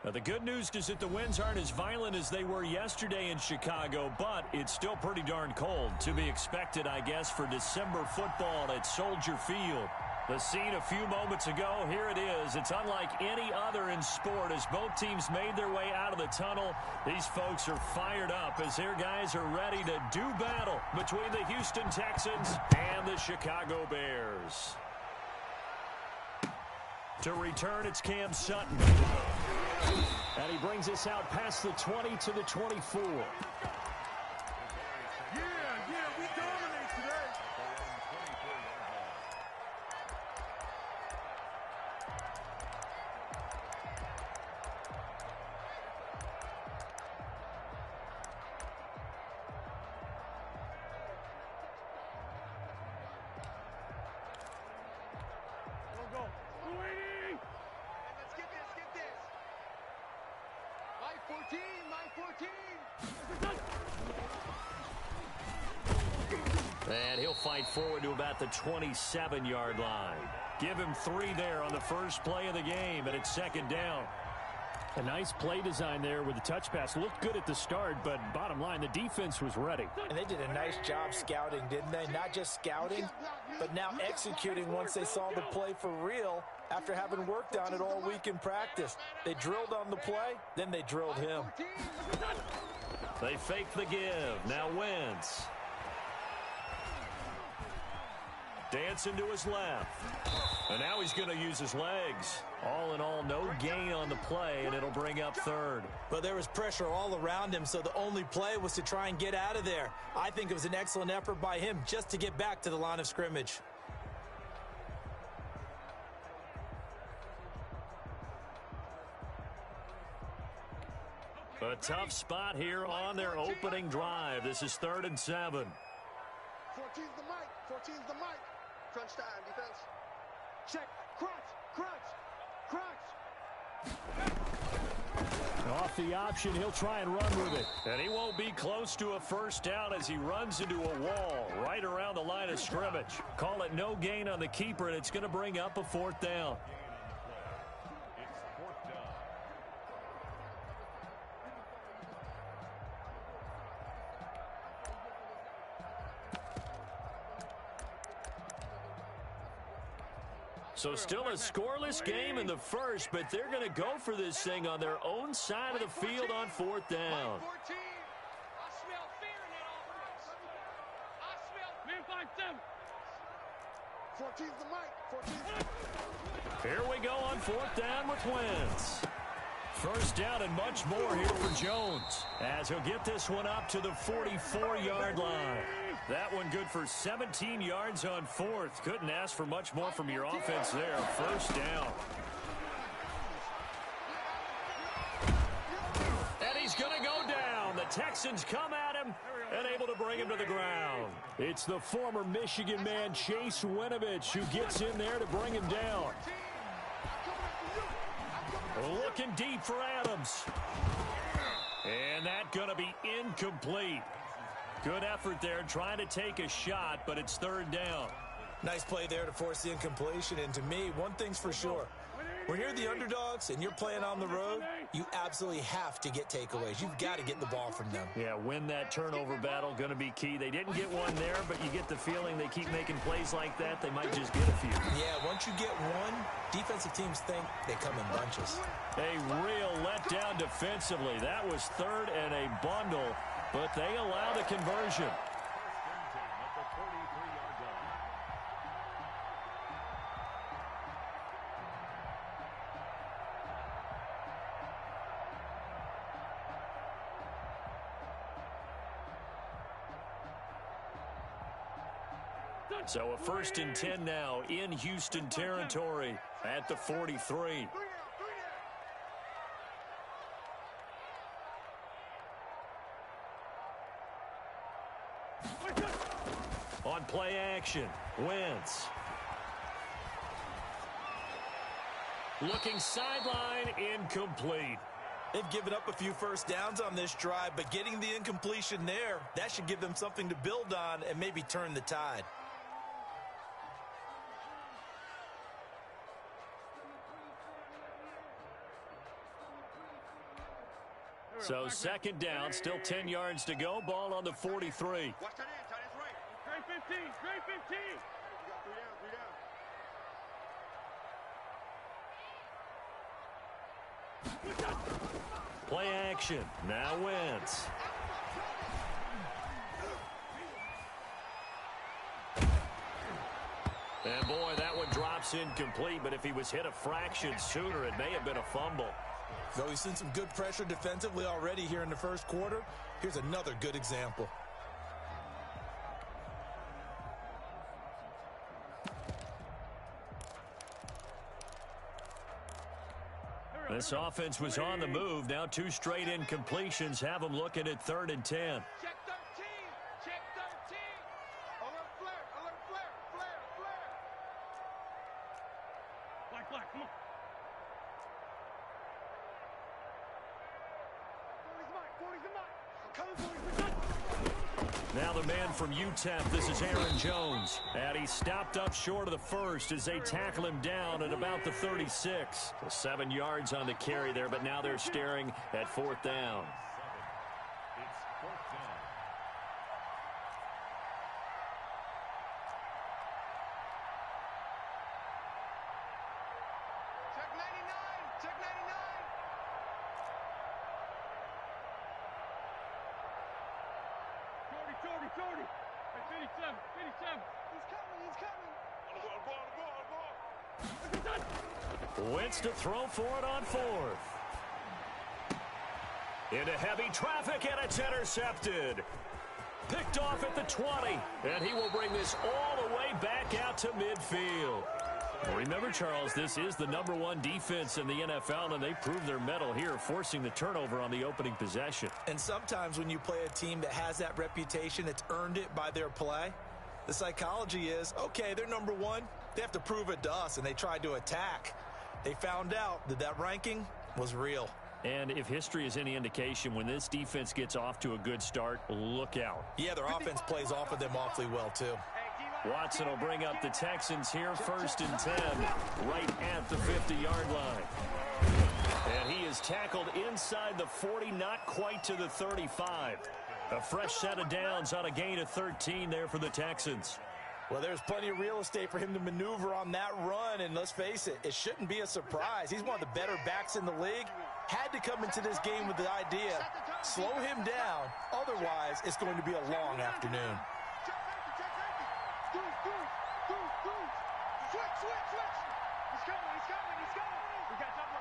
Now, the good news is that the winds aren't as violent as they were yesterday in Chicago, but it's still pretty darn cold. To be expected, I guess, for December football at Soldier Field. The scene a few moments ago, here it is. It's unlike any other in sport as both teams made their way out of the tunnel. These folks are fired up as their guys are ready to do battle between the Houston Texans and the Chicago Bears. To return, it's Cam Sutton. And he brings us out past the 20 to the 24. We dominate today. Go. Louis! Let's get this. My 14. And he'll fight forward to about the 27-yard line. Give him 3 there on the first play of the game, and it's second down. A nice play design there with the touch pass. Looked good at the start, but bottom line, the defense was ready. And they did a nice job scouting, didn't they? Not just scouting, but now executing once they saw the play for real after having worked on it all week in practice. They drilled on the play, then they drilled him. They fake the give. Now Wentz. Dancing to his left. And now he's going to use his legs. All in all, no gain on the play, and it'll bring up third. But there was pressure all around him, so the only play was to try and get out of there. I think it was an excellent effort by him just to get back to the line of scrimmage. A tough spot here on their opening drive. This is 3rd and 7. 14's the mic. Crunch time, defense. Check. Crunch. Off the option, he'll try and run with it. And he won't be close to a first down as he runs into a wall right around the line of scrimmage. Call it no gain on the keeper, and it's going to bring up a 4th down. So still a scoreless game in the first, but they're going to go for this thing on their own side of the field on 4th down. I smell fear in that offense. 14's the mic. Here we go on 4th down with Wentz. First down and much more here for Jones as he'll get this one up to the 44-yard line. That one good for 17 yards on 4th. Couldn't ask for much more from your offense there. First down. And he's going to go down. The Texans come at him and able to bring him to the ground. It's the former Michigan man, Chase Winovich, who gets in there to bring him down. Looking deep for Adams. And that going to be incomplete. Good effort there, trying to take a shot, but it's 3rd down. Nice play there to force the incompletion. And to me, one thing's for sure. When you're the underdogs and you're playing on the road, you absolutely have to get takeaways. You've got to get the ball from them. Yeah, win that turnover battle, going to be key. They didn't get one there, but you get the feeling they keep making plays like that. They might just get a few. Yeah, once you get one, defensive teams think they come in bunches. A real letdown defensively. That was 3rd and a bundle, but they allow the conversion. So a 1st and 10 now in Houston territory at the 43. On play action, Wentz. Looking sideline, incomplete. They've given up a few first downs on this drive, but getting the incompletion there, that should give them something to build on and maybe turn the tide. So second down, still 10 yards to go. Ball on the 43. Watch that in, tight end's right. Great 15, great 15. You got 3 down, 3 down. Play action. Now Wentz. And boy, that one drops incomplete, but if he was hit a fraction sooner, it may have been a fumble. Though he's seen some good pressure defensively already here in the first quarter, here's another good example. This offense was on the move. Now 2 straight incompletions have them looking at 3rd and 10. Check 13. Check 13. Alert flare. Alert flare. Flare. Flare. Black, come on. 40's the mark. Coming, 40's. Now the man from UTEP, this is Aaron Jones. And he stopped up short of the first as they tackle him down at about the 36. So 7 yards on the carry there, but now they're staring at 4th down. It's 4th down. Check 99. Check 99. 40. Hey, 57. He's coming. He's coming. Wentz to throw for it on 4th. Into heavy traffic, and it's intercepted. Picked off at the 20, and he will bring this all the way back out to midfield. Remember, Charles, this is the #1 defense in the NFL, and they proved their mettle here, forcing the turnover on the opening possession. And sometimes when you play a team that has that reputation, it's earned it by their play. The psychology is, okay, they're #1. They have to prove it to us, and they tried to attack. They found out that that ranking was real. And if history is any indication, when this defense gets off to a good start, look out. Yeah, their offense plays off of them awfully well, too. Watson will bring up the Texans here, 1st and 10, right at the 50-yard line. And he is tackled inside the 40, not quite to the 35. A fresh set of downs on a gain of 13 there for the Texans. Well, there's plenty of real estate for him to maneuver on that run, and let's face it, it shouldn't be a surprise. He's one of the better backs in the league. Had to come into this game with the idea, slow him down, otherwise it's going to be a long afternoon. Switch. He's coming. We got double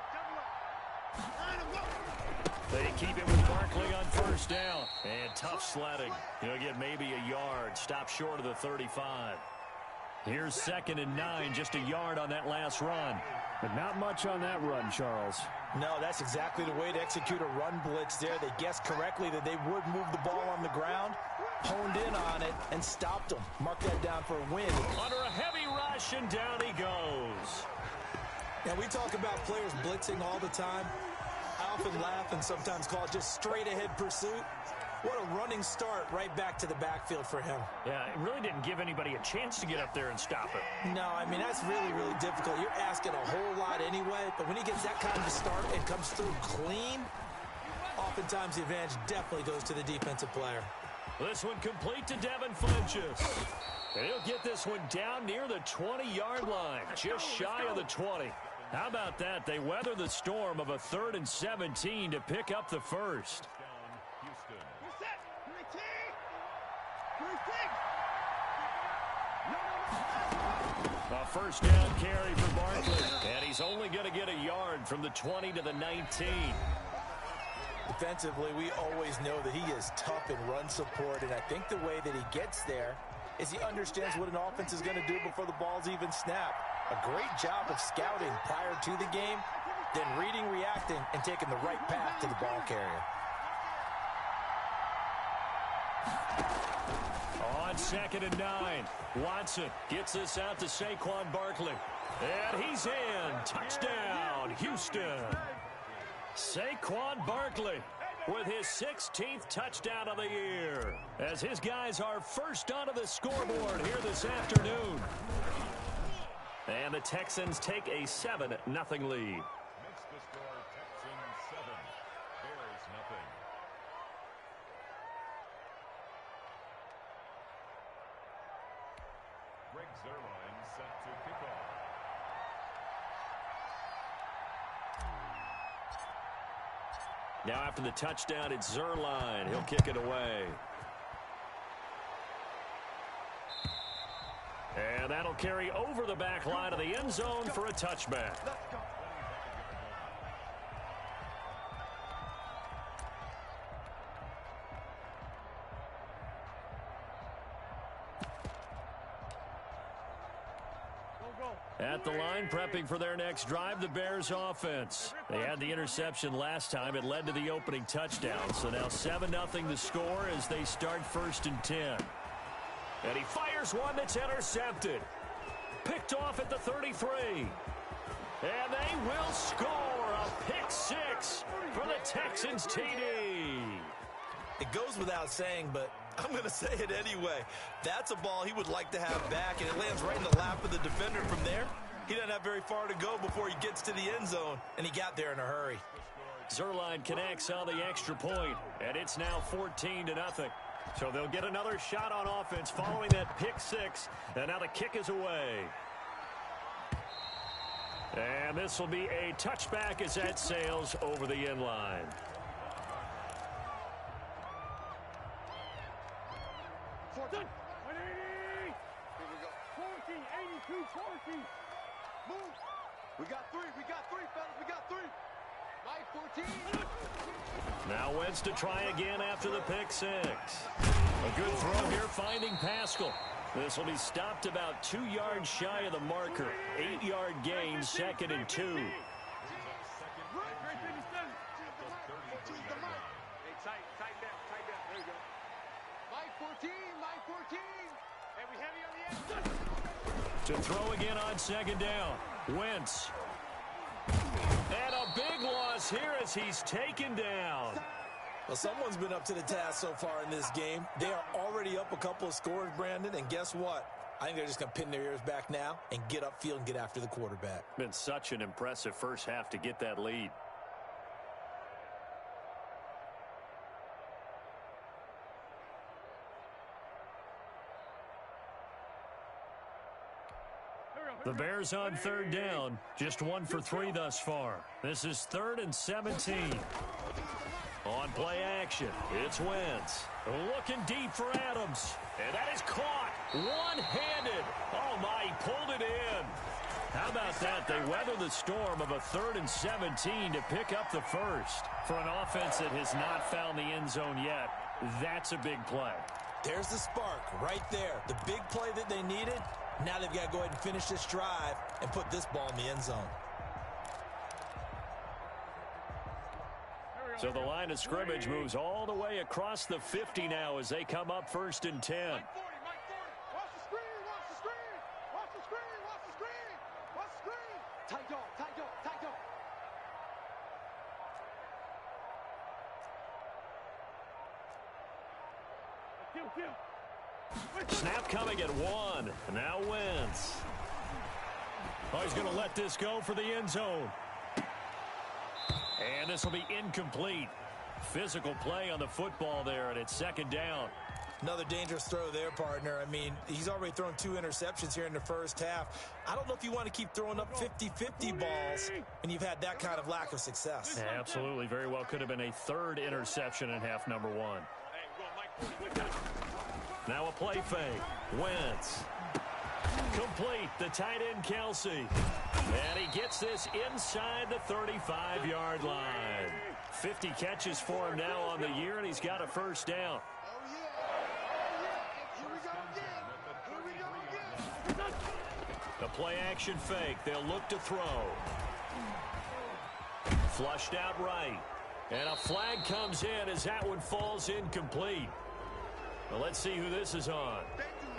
up. They keep it with Barkley on 1st down. And tough sledding. He'll get maybe a yard. Stop short of the 35. Here's 2nd and 9, just a yard on that last run. But not much on that run, Charles. No, that's exactly the way to execute a run blitz there. They guessed correctly that they would move the ball on the ground, honed in on it, and stopped them. Mark that down for a win. Under a heavy rush, and down he goes. Now, we talk about players blitzing all the time. I often laugh and sometimes call it just straight-ahead pursuit. What a running start right back to the backfield for him. Yeah, it really didn't give anybody a chance to get up there and stop him. No, I mean, that's really, really difficult. You're asking a whole lot anyway, but when he gets that kind of a start and comes through clean, oftentimes the advantage definitely goes to the defensive player. This one complete to Devin Funchess. And he'll get this one down near the 20-yard line, just shy of the 20. How about that? They weather the storm of a 3rd and 17 to pick up the first. A 1st down carry for Barkley. And he's only going to get a yard from the 20 to the 19. Defensively, we always know that he is tough in run support, and I think the way that he gets there is he understands what an offense is going to do before the ball's even snapped. A great job of scouting prior to the game, then reading, reacting, and taking the right path to the ball carrier. On 2nd and 9, Watson gets this out to Saquon Barkley. And he's in. Touchdown, Houston. Saquon Barkley with his 16th touchdown of the year, as his guys are first onto the scoreboard here this afternoon. And the Texans take a 7-0 lead. Makes the score Texans 7, Bears 0. Zerline set to kick off. Now after the touchdown, it's Zerline. He'll kick it away. And that'll carry over the back line of the end zone for a touchback. Let's go. At the line, prepping for their next drive, the Bears offense. They had the interception last time. It led to the opening touchdown. So now 7-0 the score as they start 1st and 10. And he fires one that's intercepted. Picked off at the 33. And they will score a pick six for the Texans TD. It goes without saying, but I'm going to say it anyway. That's a ball he would like to have back, and it lands right in the lap of the defender from there. He doesn't have very far to go before he gets to the end zone, and he got there in a hurry. Zerline connects on the extra point, and it's now 14-0. So they'll get another shot on offense following that pick six, and now the kick is away. And this will be a touchback as that sails over the end line. Done. 180. Here we go. 40, 82, 40. Move. We got three, fellas. We got three. Mike 14. Now Wentz to try again after the pick six. A good throw here, finding Pascal. This will be stopped about 2 yards shy of the marker. 8-yard gain, 2nd and 2. Great 57. Hey, tight that. There you go. Mike 14. And we heavy on the edge. To throw again on 2nd down. Wentz. And a big loss here as he's taken down. Well, someone's been up to the task so far in this game. They are already up a couple of scores, Brandon, and guess what? I think they're just going to pin their ears back now and get upfield and get after the quarterback. Been such an impressive first half to get that lead. The Bears on 3rd down, just 1 for 3 thus far. This is 3rd and 17. On play action, it's Wentz. Looking deep for Adams. And that is caught one-handed. Oh, my, he pulled it in. How about that? They weather the storm of a 3rd and 17 to pick up the first. For an offense that has not found the end zone yet, that's a big play. There's the spark right there. The big play that they needed. Now they've got to go ahead and finish this drive and put this ball in the end zone. So the line of scrimmage moves all the way across the 50 now as they come up 1st and 10. Mike 40. Watch the screen. Watch the screen. Tight dog. Snap coming at 1. Now Wentz. Oh, he's going to let this go for the end zone. And this will be incomplete. Physical play on the football there, and it's 2nd down. Another dangerous throw there, partner. I mean, he's already thrown 2 interceptions here in the first half. I don't know if you want to keep throwing up 50-50 balls when you've had that kind of lack of success. Yeah, absolutely. Very well could have been a 3rd interception in half number 1. Now a play fake. Wentz. Complete. The tight end, Kelsey. And he gets this inside the 35-yard line. 50 catches for him now on the year, and he's got a 1st down. Here we go again. The play action fake. They'll look to throw. Flushed out right. And a flag comes in as that one falls incomplete. Well, let's see who this is on.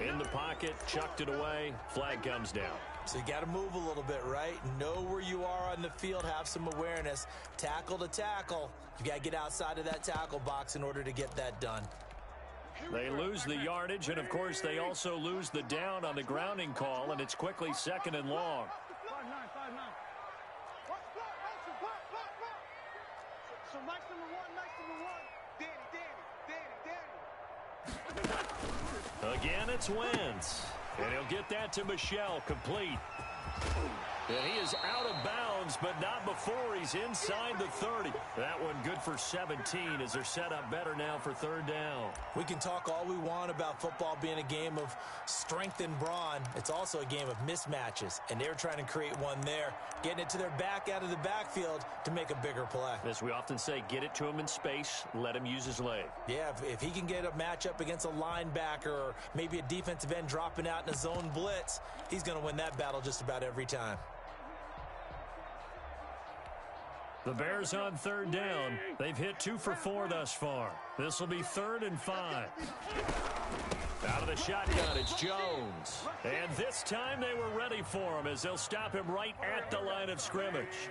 In the pocket, chucked it away. Flag comes down. So you got to move a little bit, right? Know where you are on the field. Have some awareness. Tackle to tackle. You got to get outside of that tackle box in order to get that done. They lose the yardage, and, of course, they also lose the down on the grounding call, and it's quickly 2nd and long. 5-9. So Mike's number one. Danny. Again, it's Wentz. And he'll get that to Michel, complete. And he is out of bounds, but not before he's inside the 30. That one good for 17 as they're set up better now for third down. We can talk all we want about football being a game of strength and brawn. It's also a game of mismatches, and they're trying to create one there, getting it to their back out of the backfield to make a bigger play. As we often say, get it to him in space, let him use his leg. Yeah, if he can get a matchup against a linebacker or maybe a defensive end dropping out in a zone blitz, he's going to win that battle just about every time. The Bears on third down. They've hit 2 for 4 thus far. This will be 3rd and 5. Out of the shotgun, it's Jones. And this time they were ready for him as they'll stop him right at the line of scrimmage.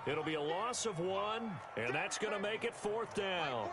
It'll be a loss of 1, and that's going to make it 4th down.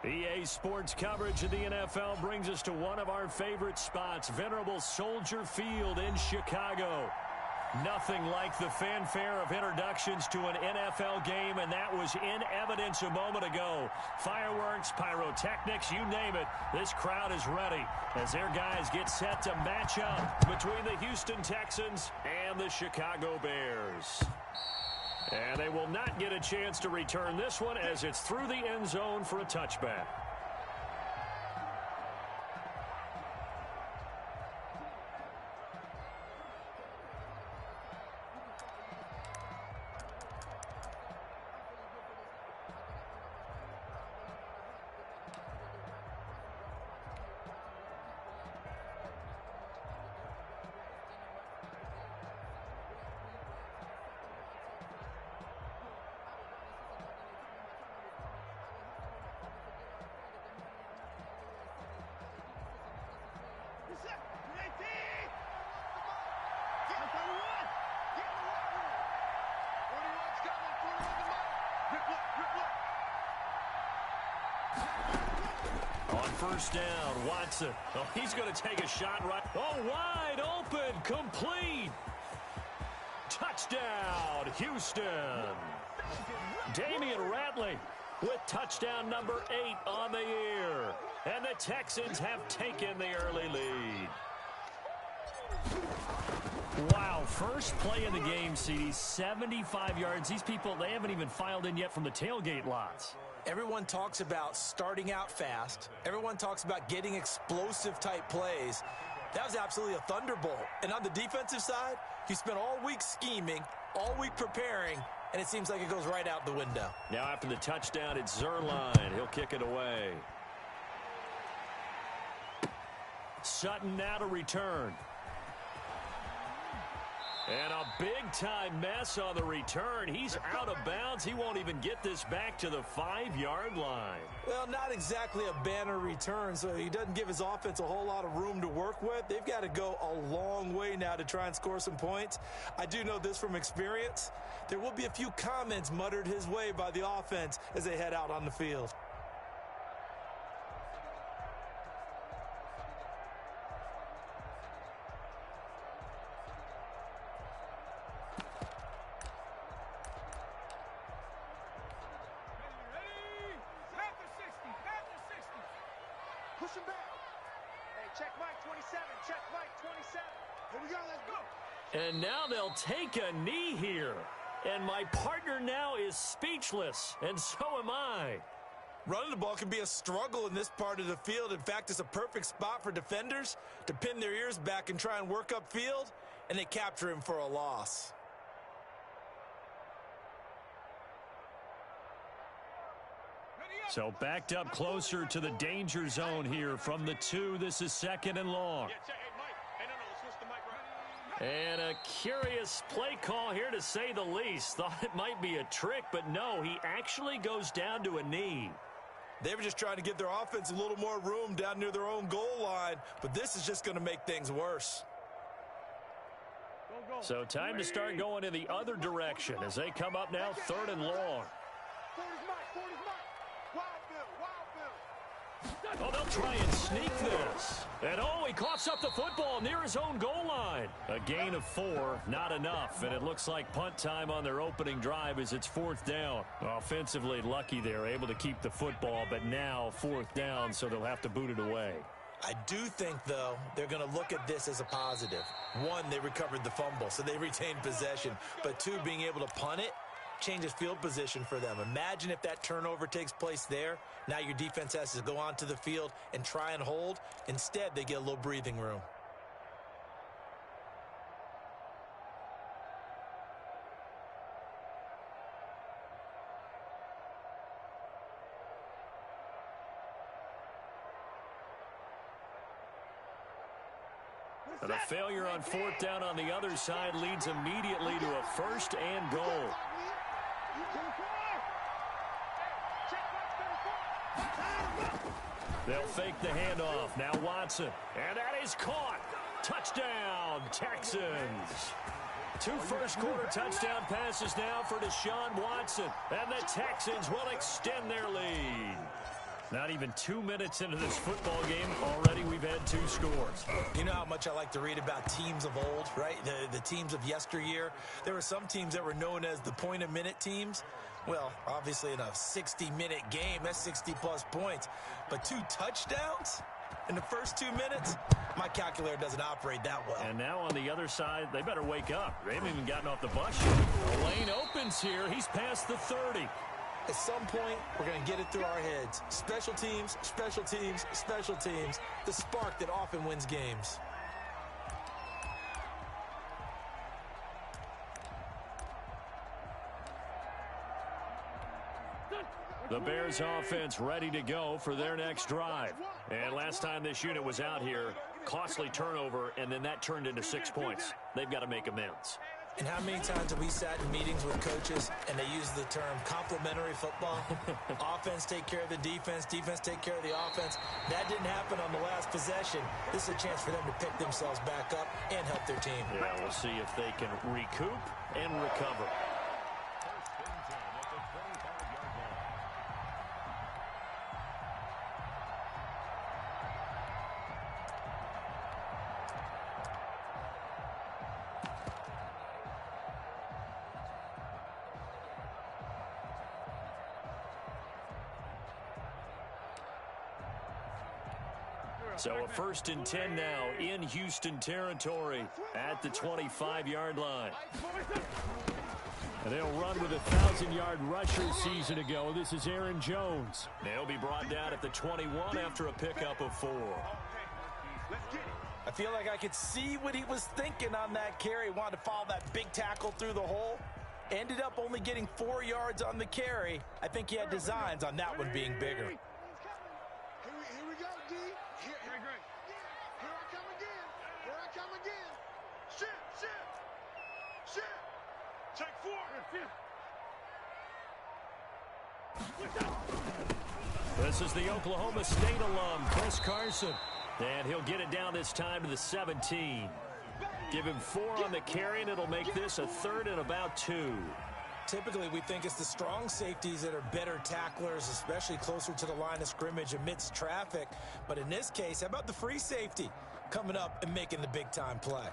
EA Sports coverage of the NFL brings us to one of our favorite spots, venerable Soldier Field in Chicago. Nothing like the fanfare of introductions to an NFL game, and that was in evidence a moment ago. Fireworks, pyrotechnics, you name it. This crowd is ready as their guys get set to match up between the Houston Texans and the Chicago Bears. And they will not get a chance to return this one as it's through the end zone for a touchback. First down, Watson. Oh, he's going to take a shot right. Oh, wide open, complete. Touchdown, Houston. Damian Ratley with touchdown number 8 on the year. And the Texans have taken the early lead. Wow, first play of the game, CD, 75 yards. These people, they haven't even filed in yet from the tailgate lots. Everyone talks about starting out fast. Everyone talks about getting explosive-type plays. That was absolutely a thunderbolt. And on the defensive side, you spent all week scheming, all week preparing, and it seems like it goes right out the window. Now after the touchdown, it's Zuerlein. He'll kick it away. Sutton now to return. And a big-time mess on the return. He's out of bounds. He won't even get this back to the 5-yard line. Well, not exactly a banner return, so he doesn't give his offense a whole lot of room to work with. They've got to go a long way now to try and score some points. I do know this from experience. There will be a few comments muttered his way by the offense as they head out on the field. Push him back. Hey, check Mike 27. Check Mike 27. Here we go. Let's go. And now they'll take a knee here. And my partner now is speechless, and so am I. Running the ball can be a struggle in this part of the field. In fact, it's a perfect spot for defenders to pin their ears back and try and work upfield, and they capture him for a loss. So backed up closer to the danger zone here from the 2. This is 2nd and long. And a curious play call here, to say the least. Thought it might be a trick, but no, he actually goes down to a knee. They were just trying to give their offense a little more room down near their own goal line, but this is just going to make things worse. So time to start going in the other direction as they come up now 3rd and long. 40's Mike. 40's Mike. Wild Bill. Oh, they'll try and sneak this. And oh, he coughs up the football near his own goal line. A gain of 4, not enough. And it looks like punt time on their opening drive as it's 4th down. Offensively lucky they're able to keep the football, but now 4th down, so they'll have to boot it away. I do think, though, they're going to look at this as a positive. 1, they recovered the fumble, so they retained possession. But 2, being able to punt it changes field position for them. Imagine if that turnover takes place there. Now your defense has to go onto the field and try and hold. Instead, they get a little breathing room. And a failure on 4th down on the other side leads immediately to a 1st and goal. They'll fake the handoff. Now Watson. And that is caught. Touchdown, Texans. 2 first-quarter touchdown passes now for Deshaun Watson. And the Texans will extend their lead. Not even 2 minutes into this football game, already we've had 2 scores. You know how much I like to read about teams of old, right? The teams of yesteryear. There were some teams that were known as the point-a-minute teams. Well, obviously in a 60-minute game, that's 60-plus points. But 2 touchdowns in the first 2 minutes? My calculator doesn't operate that well. And now on the other side, they better wake up. They haven't even gotten off the bus yet. The lane opens here. He's past the 30. At some point, we're going to get it through our heads. Special teams, special teams, special teams. The spark that often wins games. The Bears offense ready to go for their next drive. And last time this unit was out here, costly turnover, and then that turned into 6 points. They've got to make amends. And how many times have we sat in meetings with coaches and they use the term complementary football? Offense take care of the defense, defense take care of the offense. That didn't happen on the last possession. This is a chance for them to pick themselves back up and help their team. Yeah, we'll see if they can recoup and recover. So a 1st and 10 now in Houston territory at the 25-yard line. And they'll run with a 1,000-yard rusher season ago. This is Aaron Jones. They'll be brought down at the 21 after a pickup of 4. I feel like I could see what he was thinking on that carry. Wanted to follow that big tackle through the hole. Ended up only getting 4 yards on the carry. I think he had designs on that one being bigger. Here we go, D. Here I come again. Here I come again. Shit. Check 4. This is the Oklahoma State alum, Chris Carson. And he'll get it down this time to the 17. Give him 4 on the carry, and it'll make this a 3rd and about 2. Typically, we think it's the strong safeties that are better tacklers, especially closer to the line of scrimmage amidst traffic. But in this case, how about the free safety coming up and making the big-time play?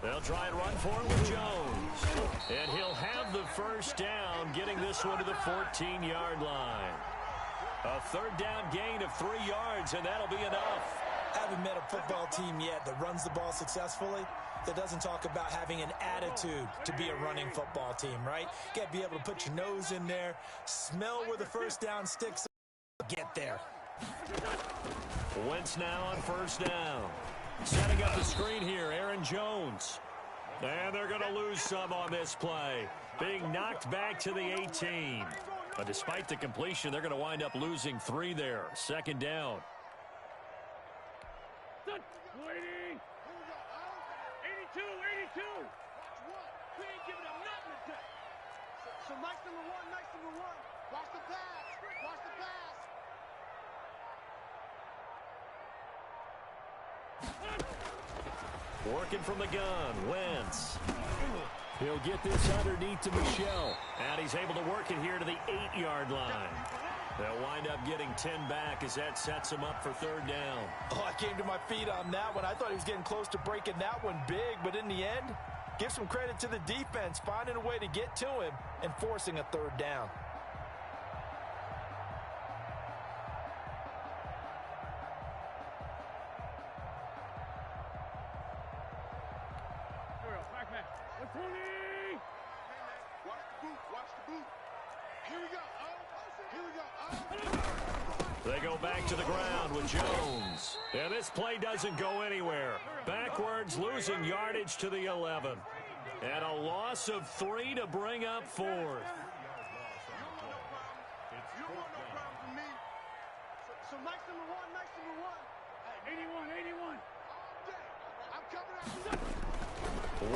They'll try and run for it with Jones. And he'll have the first down, getting this one to the 14-yard line. A 3rd down gain of 3 yards, and that'll be enough. I haven't met a football team yet that runs the ball successfully that doesn't talk about having an attitude to be a running football team, right? You got to be able to put your nose in there, smell where the first down sticks, get there. Wentz now on first down. Setting up the screen here, Aaron Jones. And they're going to lose some on this play. Being knocked back to the 18. But despite the completion, they're going to wind up losing 3 there. 2nd down. Waiting. 82, 82. We ain't giving up nothing today. So Mike's number 1, Mike's number 1. Watch the pass. Watch the pass. Working from the gun, Wentz. He'll get this underneath to Michel. And he's able to work it here to the 8-yard line. They'll wind up getting 10 back as that sets him up for 3rd down. Oh, I came to my feet on that one. I thought he was getting close to breaking that one big, but in the end, give some credit to the defense, finding a way to get to him and forcing a 3rd down. They go back to the ground with Jones. And this play doesn't go anywhere. Backwards, losing yardage to the 11. And a loss of 3 to bring up 4th. You don't want no problem from me. So Mike's number 1, Mike's number 1. 81, 81. I'm coming out.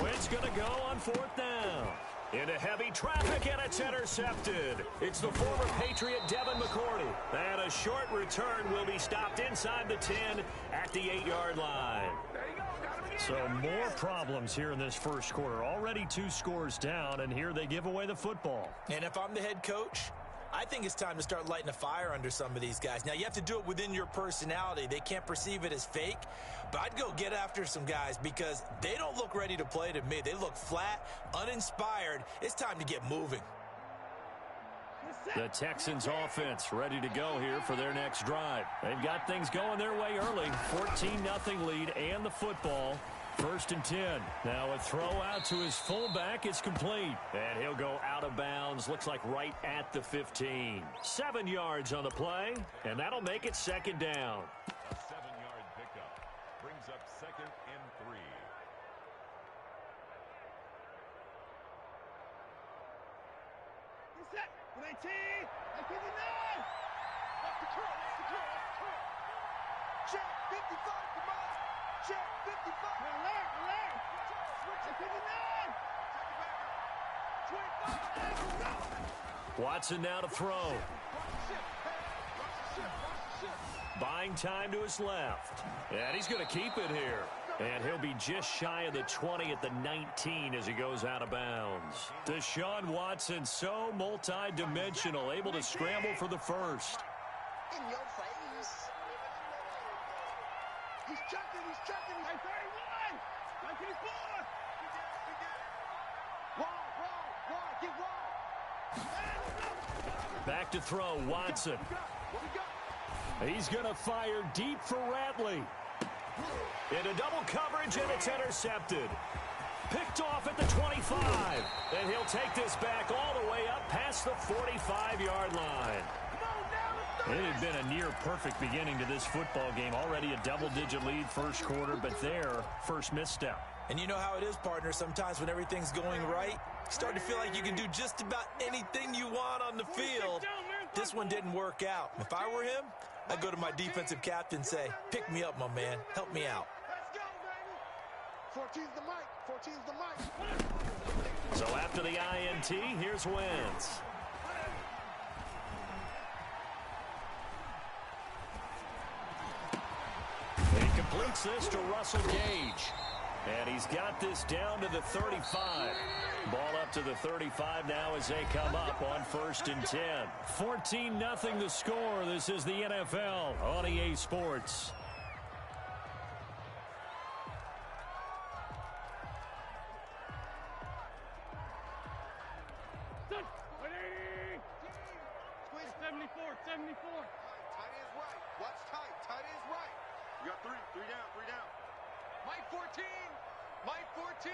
Wentz going to go on 4th down. Into heavy traffic, and it's intercepted. It's the former Patriot Devin McCourty. And a short return will be stopped inside the 10 at the 8-yard line. So more problems here in this first quarter. Already 2 scores down, and here they give away the football. And if I'm the head coach, I think it's time to start lighting a fire under some of these guys. Now, you have to do it within your personality. They can't perceive it as fake. But I'd go get after some guys because they don't look ready to play to me. They look flat, uninspired. It's time to get moving. The Texans offense ready to go here for their next drive. They've got things going their way early. 14-0 lead and the football. 1st and 10. Now a throw out to his fullback is complete. And he'll go out of bounds. Looks like right at the 15. 7 yards on the play. And that'll make it 2nd down. A 7-yard pickup brings up 2nd and 3. Get set. With 18. 59. That's the curl. That's the curl. That's the curl. Check 55. Come on. Check 55. Relax, relax. Switch it. 59. 25. Watson now to throw. Watch the ship. Hey, watch the ship. Watch the ship. Buying time to his left. And he's going to keep it here. And he'll be just shy of the 20 at the 19 as he goes out of bounds. Deshaun Watson, so multi-dimensional, able to scramble for the first. In your face. He's checking. He's checking. Hey, 31. 94. Wrong. Get wrong. Back to throw, Watson. What we got? He's going to fire deep for Ratley. Into double coverage, and it's intercepted. Picked off at the 25. And he'll take this back all the way up past the 45-yard line. Come on, Dallas. It had been a near-perfect beginning to this football game. Already a double-digit lead first quarter, but their first misstep. And you know how it is, partner. Sometimes when everything's going right, you start to feel like you can do just about anything you want on the field. This one didn't work out. If I were him, I'd go to my defensive captain and say, pick me up, my man. Help me out. Let's go, baby. 14's the mic. 14's the mic. So after the INT, here's Wentz. He completes this to Russell Gage. And he's got this down to the 35. Ball up to the 35 now as they come up on 1st and 10. 14-0 the score. This is the NFL on EA Sports. Squeeze 74, 74. Tight end's right. Watch tight. Tight end's right. You got three. Three down. Three down. Mike 14. Mike 14.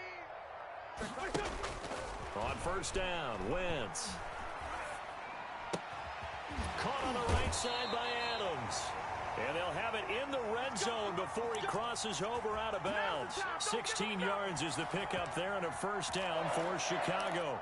On 1st down, Wentz. Caught on the right side by Adams. And they'll have it in the red zone before he crosses over out of bounds. 16 yards is the pickup there and a 1st down for Chicago.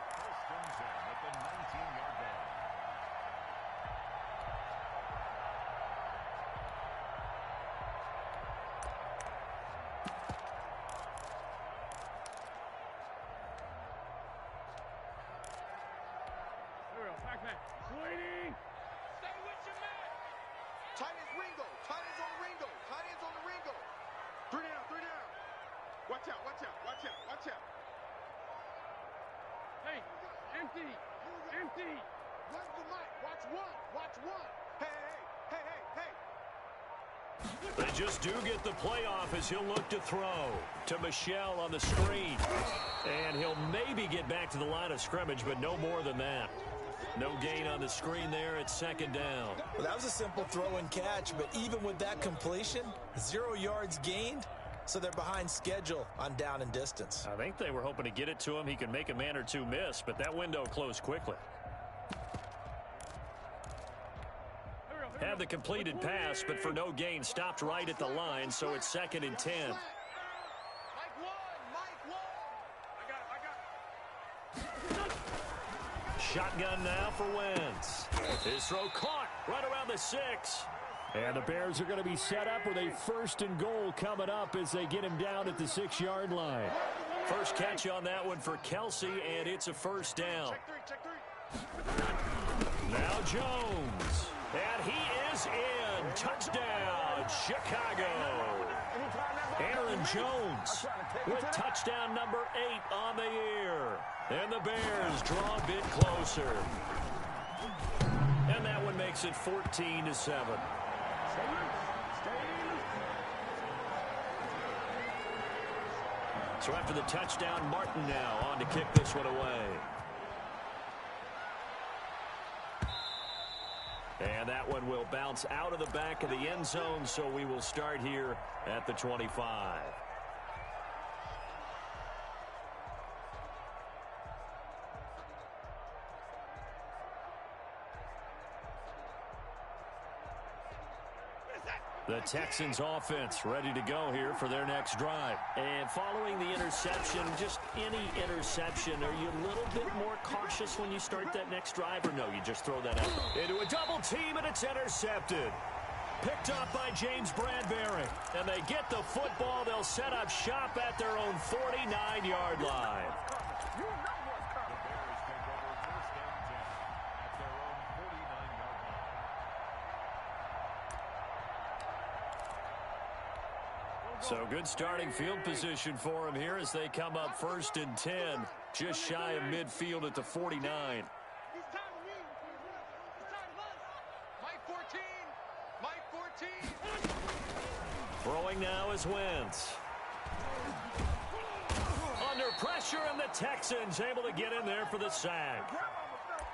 Tight end's Ringo. Tight end's on Ringo. Tight end's on the Ringo. Three down. Three down. Watch out. Watch out. Watch out. Watch out. Hey, empty. Empty. Where's the mic? Watch one. Watch one. Hey, hey, hey, hey, hey. They just do get the playoff as he'll look to throw to Michel on the screen. And he'll maybe get back to the line of scrimmage, but no more than that. No gain on the screen there at 2nd down. Well, that was a simple throw and catch, but even with that completion, 0 yards gained, so they're behind schedule on down and distance. I think they were hoping to get it to him. He could make a man or two miss, but that window closed quickly. Had the completed pass, but for no gain, stopped right at the line, so it's 2nd and 10. Mike 1. Mike 1. I got it. Shotgun now for Wentz. His throw caught right around the 6. And the Bears are going to be set up with a 1st and goal coming up as they get him down at the 6-yard line. First catch on that one for Kelsey, and it's a 1st down. Check three. Now Jones. And he is in. Touchdown, Chicago. Aaron Jones with touchdown number 8 on the year. And the Bears draw a bit closer. And that one makes it 14-7. So after the touchdown, Martin now on to kick this one away. And that one will bounce out of the back of the end zone, so we will start here at the 25. The Texans offense ready to go here for their next drive. And following the interception, just any interception, are you a little bit more cautious when you start that next drive, or no, you just throw that out? Into a double team, and it's intercepted. Picked up by James Bradbury. And they get the football. They'll set up shop at their own 49-yard line. So good starting field position for them here as they come up 1st and 10, just shy of midfield at the 49. He's tired of me. He's tired of us. Mike 14. Mike 14. Throwing now is Wentz. Under pressure, and the Texans able to get in there for the sack.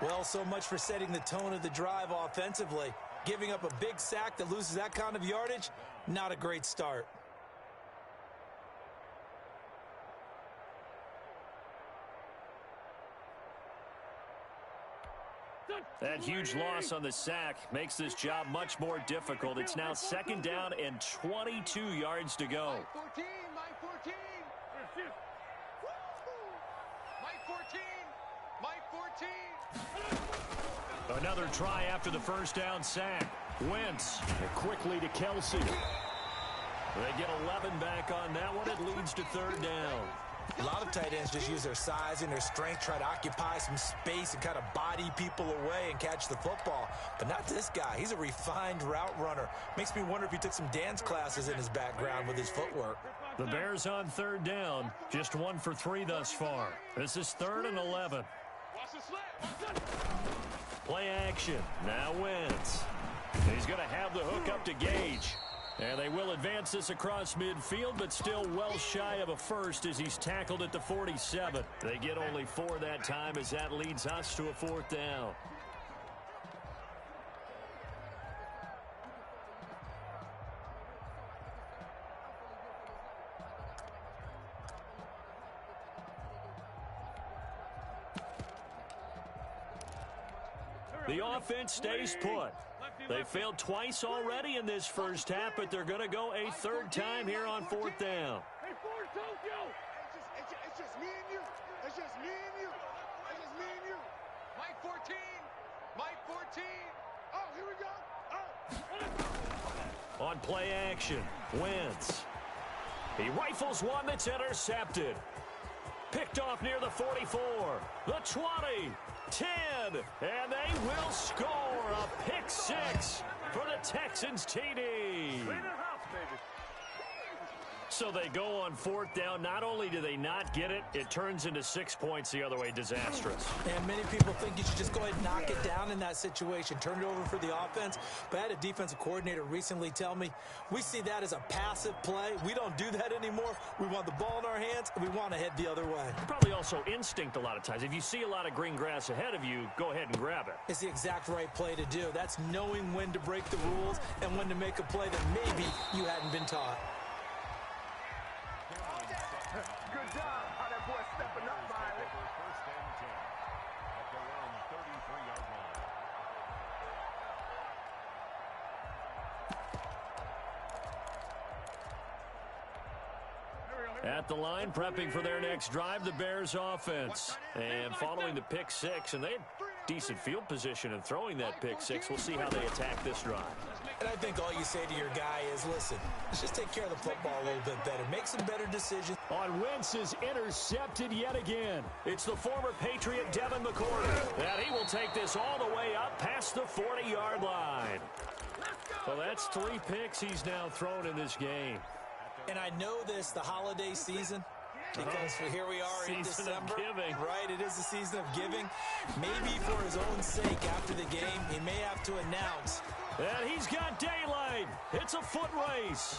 Well, so much for setting the tone of the drive offensively. Giving up a big sack that loses that kind of yardage, not a great start. That huge loss on the sack makes this job much more difficult. It's now 2nd down and 22 yards to go. Mike 14, Mike 14. Mike 14, Mike 14. Another try after the first down sack. Wentz. Quickly to Kelsey. They get 11 back on that one. It leads to 3rd down. A lot of tight ends just use their size and their strength, try to occupy some space and kind of body people away and catch the football. But not this guy. He's a refined route runner. Makes me wonder if he took some dance classes in his background with his footwork. The Bears on 3rd down. Just 1 for 3 thus far. This is 3rd and 11. Play action. Now Wentz. He's going to have the hook up to Gage. And they will advance this across midfield, but still well shy of a first as he's tackled at the 47. They get only 4 that time as that leads us to a 4th down. The offense stays put. They failed twice already in this first half, but they're going to go a 3rd time here on 4th down. Hey, Ford, Tokyo! It's just me and you. It's just me and you. It's just me and you. Mike 14, Mike 14. Oh, here we go. Oh. On play action, Wentz. He rifles one that's intercepted. Picked off near the 44, the 20, 10, and they will score a pick 6 for the Texans TD. So they go on 4th down. Not only do they not get it, it turns into 6 points the other way. Disastrous. And many people think you should just go ahead and knock it down in that situation. Turn it over for the offense. But I had a defensive coordinator recently tell me, we see that as a passive play. We don't do that anymore. We want the ball in our hands, and we want to head the other way. Probably also instinct a lot of times. If you see a lot of green grass ahead of you, go ahead and grab it. It's the exact right play to do. That's knowing when to break the rules and when to make a play that maybe you hadn't been taught. Good job. How that boy stepping up, Violet. First and 10 at their own 33-yard line. At the line, prepping for their next drive, the Bears offense. And following the pick 6, and they had decent field position in throwing that pick 6. We'll see how they attack this drive. And I think all you say to your guy is, listen, let's just take care of the football a little bit better. Make some better decisions. On Wentz is intercepted yet again. It's the former Patriot Devin McCourty. And he will take this all the way up past the 40-yard line. So that's 3 picks he's now thrown in this game. And I know this, the holiday season, because here we are in Season of December. giving. Right, it is the season of giving. Maybe for his own sake after the game, he may have to announce. And he's got daylight. It's a foot race.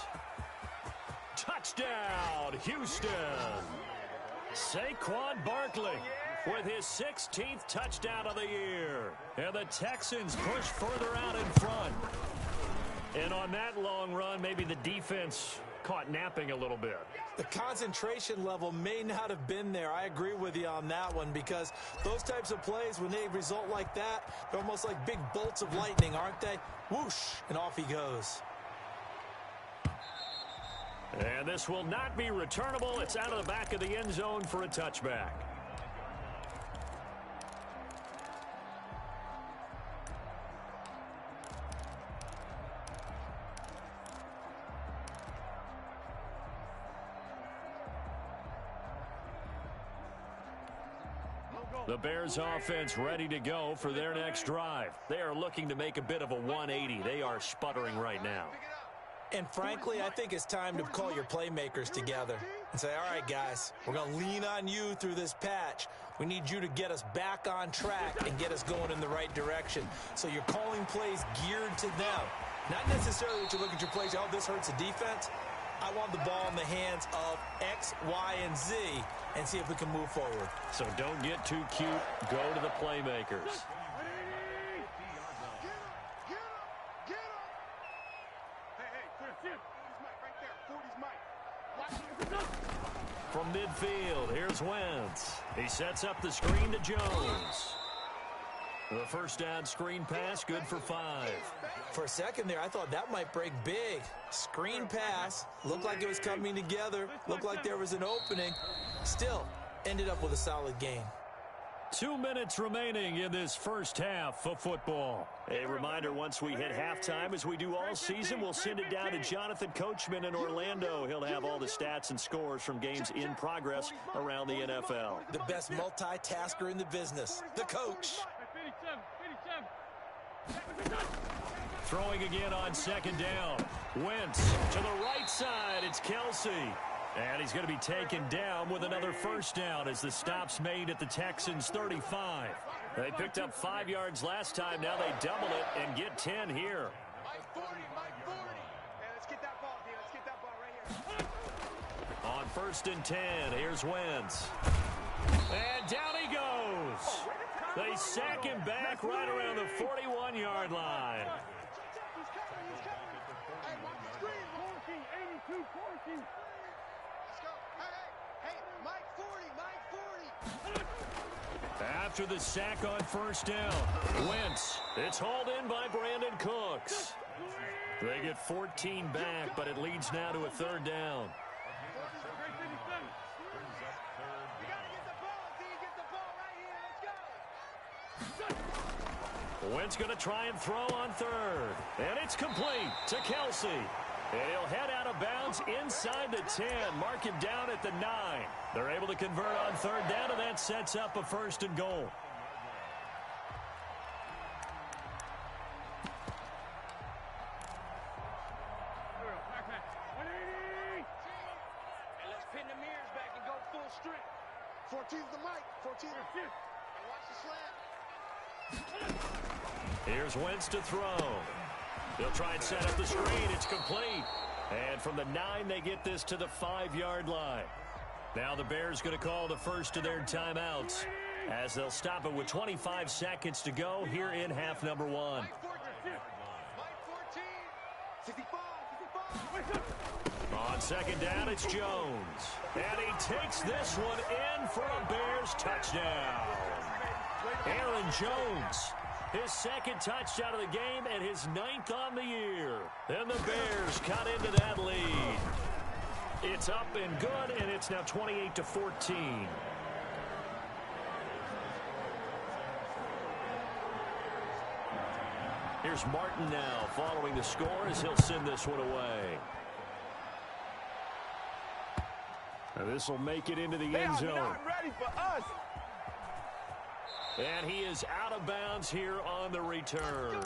Touchdown, Houston. Saquon Barkley with his 16th touchdown of the year. And the Texans push further out in front. And on that long run, maybe the defense caught napping a little bit. The concentration level may not have been there. I agree with you on that one, because those types of plays, when they result like that, they're almost like big bolts of lightning, aren't they? Whoosh, and off he goes. And this will not be returnable. It's out of the back of the end zone for a touchback. The Bears offense ready to go for their next drive. They are looking to make a bit of a 180. They are sputtering right now. And frankly, I think it's time to call your playmakers together and say, all right, guys, we're going to lean on you through this patch. We need you to get us back on track and get us going in the right direction. So you're calling plays geared to them. Not necessarily that you look at your plays, oh, this hurts the defense. I want the ball in the hands of X, Y, and Z and see if we can move forward. So don't get too cute. Go to the playmakers. From midfield, here's Wentz. He sets up the screen to Jones. The first down screen pass, good for 5. For a second there, I thought that might break big. Screen pass, looked like it was coming together, looked like there was an opening. Still, ended up with a solid gain. 2 minutes remaining in this first half of football. A reminder, once we hit halftime, as we do all season, we'll send it down to Jonathan Coachman in Orlando. He'll have all the stats and scores from games in progress around the NFL. The best multitasker in the business, the coach. 57. Throwing again on second down. Wentz to the right side. It's Kelsey. And he's going to be taken down with another first down as the stop's made at the Texans' 35. They picked up 5 yards last time. Now they double it and get 10 here. Mike 40, Mike 40. Hey, let's get that ball, D. Let's get that ball right here. On first and 10, here's Wentz. And down he goes. They sack him back right around the 41-yard line. He's coming. Hey, watch the screen. 14, 82, 14. Let's go. Hey, Mike 40, Mike 40. After the sack on first down, Wentz. It's hauled in by Brandon Cooks. They get 14 back, but it leads now to a third down. You got to get the ball, D. Get the ball right here. Let's go. Wentz going to try and throw on third. And it's complete to Kelsey. And he'll head out of bounds inside the 10. Mark him down at the 9. They're able to convert on third down, and that sets up a first and goal. And let's pin the mirrors back and go full strength. 14's the mic. 14. And watch the slant. Here's Wentz to throw. They'll try and set up the screen. It's complete. And from the 9, they get this to the 5-yard line. Now the Bears going to call the first of their timeouts as they'll stop it with 25 seconds to go here in half number 1. Mike 14. Mike 14. 65. 65. On second down, it's Jones. And he takes this one in for a Bears touchdown. Aaron Jones, his second touchdown of the game and his 9th on the year. And the Bears cut into that lead. It's up and good, and it's now 28-14. Here's Martin now following the score as he'll send this one away. And this will make it into the end zone. They are not ready for us. And he is out of bounds here on the return.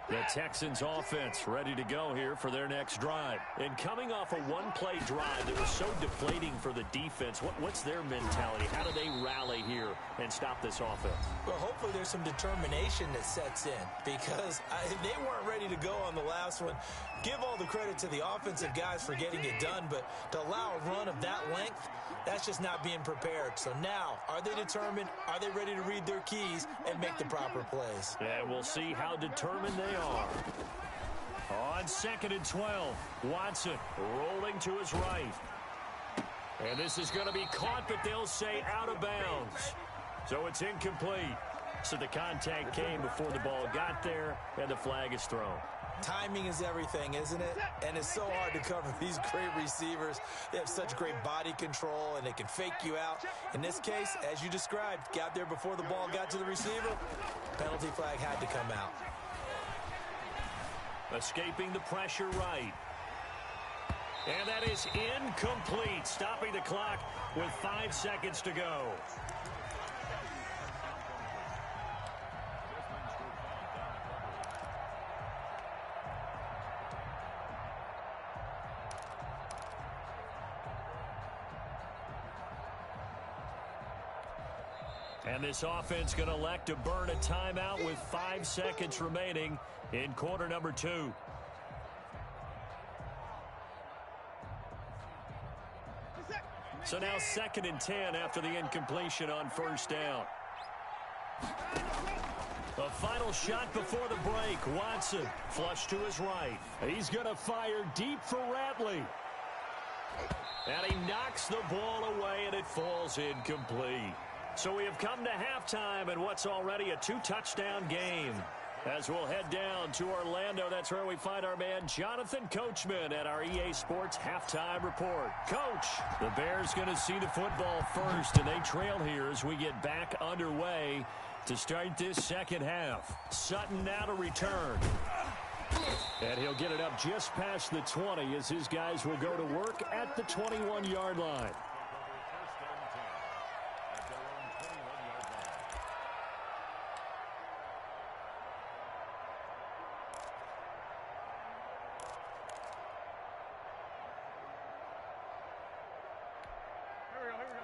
The Texans offense ready to go here for their next drive. And coming off a one-play drive that was so deflating for the defense, what's their mentality? How do they rally here and stop this offense? Well, hopefully there's some determination that sets in because they weren't ready to go on the last one. Give all the credit to the offensive guys for getting it done, but to allow a run of that length, that's just not being prepared. So now, are they determined? Are they ready to read their keys and make the proper plays? And we'll see how determined they are. On second and 12, Watson rolling to his right. And this is going to be caught, but they'll say out of bounds. So it's incomplete. So the contact came before the ball got there, and the flag is thrown. Timing is everything, isn't it? And it's so hard to cover these great receivers. They have such great body control, and they can fake you out. In this case, as you described, got there before the ball got to the receiver. Penalty flag had to come out. Escaping the pressure right. And that is incomplete, stopping the clock with 5 seconds to go. And this offense going to elect to burn a timeout with 5 seconds remaining in quarter number 2. So now second and 10 after the incompletion on first down. A final shot before the break. Watson flush to his right. He's going to fire deep for Ratley. And he knocks the ball away, and it falls incomplete. So we have come to halftime in what's already a 2-touchdown game. As we'll head down to Orlando, that's where we find our man Jonathan Coachman at our EA Sports Halftime Report. Coach, the Bears going to see the football first, and they trail here as we get back underway to start this second half. Sutton now to return. And he'll get it up just past the 20 as his guys will go to work at the 21-yard line.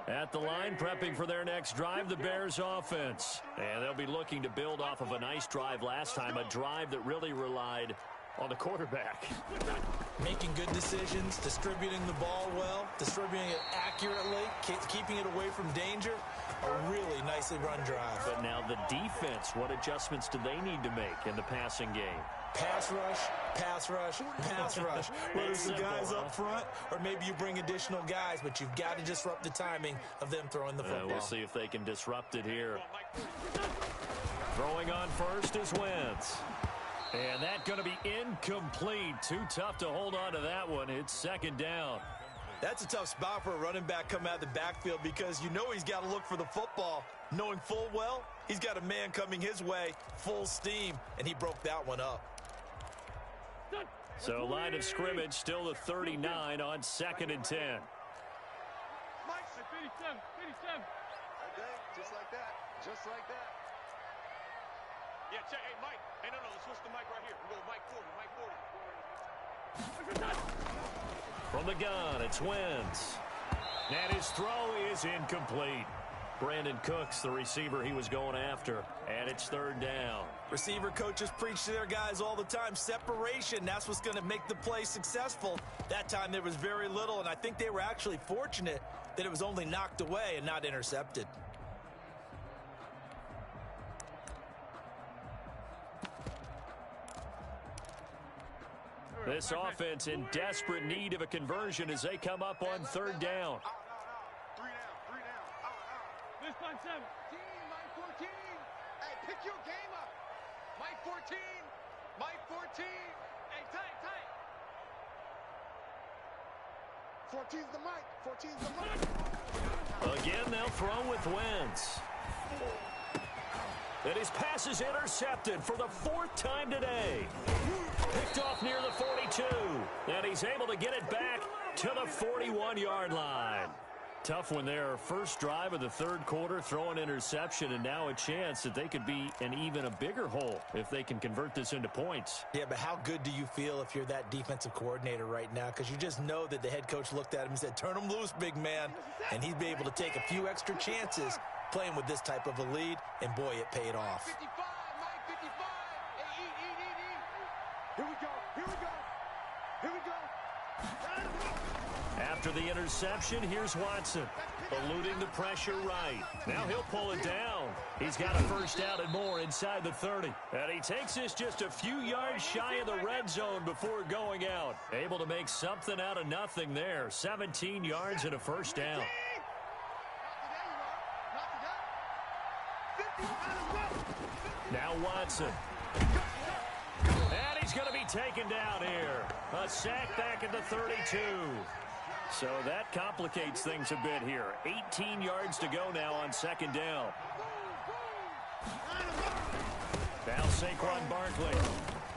At the line, prepping for their next drive, the Bears offense. And they'll be looking to build off of a nice drive last time, a drive that really relied on the quarterback. Making good decisions, distributing the ball well, distributing it accurately, keeping it away from danger. A really nicely run drive. But now the defense, what adjustments do they need to make in the passing game? Pass rush, pass rush, pass rush. Whether it's the guys up front or maybe you bring additional guys, but you've got to disrupt the timing of them throwing the football. We'll see if they can disrupt it here. Throwing on first is Wentz. And that's going to be incomplete. Too tough to hold on to that one. It's second down. That's a tough spot for a running back coming out of the backfield because you know he's got to look for the football, knowing full well he's got a man coming his way full steam, and he broke that one up. So line of scrimmage still the 39 on 2nd and 10. Mike, 57. Okay, just like that. Just like that. Yeah, check. Hey, Mike. Hey, no, switch the mic right here. We go Mike 40, Mike 40. From the gun, it's Wentz. And his throw is incomplete. Brandon Cooks, the receiver he was going after. And it's 3rd down. Receiver coaches preach to their guys all the time. Separation, that's what's going to make the play successful. That time there was very little, and I think they were actually fortunate that it was only knocked away and not intercepted. This offense in desperate need of a conversion as they come up on 3rd down. Three down. This time, 7. Mike 14. Hey, pick your game up. Mike 14. Mike 14. Hey, tight. 14's the mic. 14's the mic. Again, they'll throw with Wentz. And his pass is intercepted for the 4th time today. Picked off near the 42. And he's able to get it back to the 41-yard line. Tough one there. First drive of the 3rd quarter, throw an interception, and now a chance that they could be in even a bigger hole if they can convert this into points. Yeah, but how good do you feel if you're that defensive coordinator right now? Because you just know that the head coach looked at him and said, turn him loose, big man. And he'd be able to take a few extra chances playing with this type of a lead, and boy, it paid off. 55, Mike 55. Hey, eat. Here we go. After the interception, here's Watson, eluding the pressure right. Now he'll pull it down. He's got a 1st down and more inside the 30. And he takes this just a few yards shy of the red zone before going out. Able to make something out of nothing there. 17 yards and a 1st down. Now Watson. And he's going to be taken down here. A sack back at the 32. So that complicates things a bit here. 18 yards to go now on 2nd down. Now Saquon Barkley.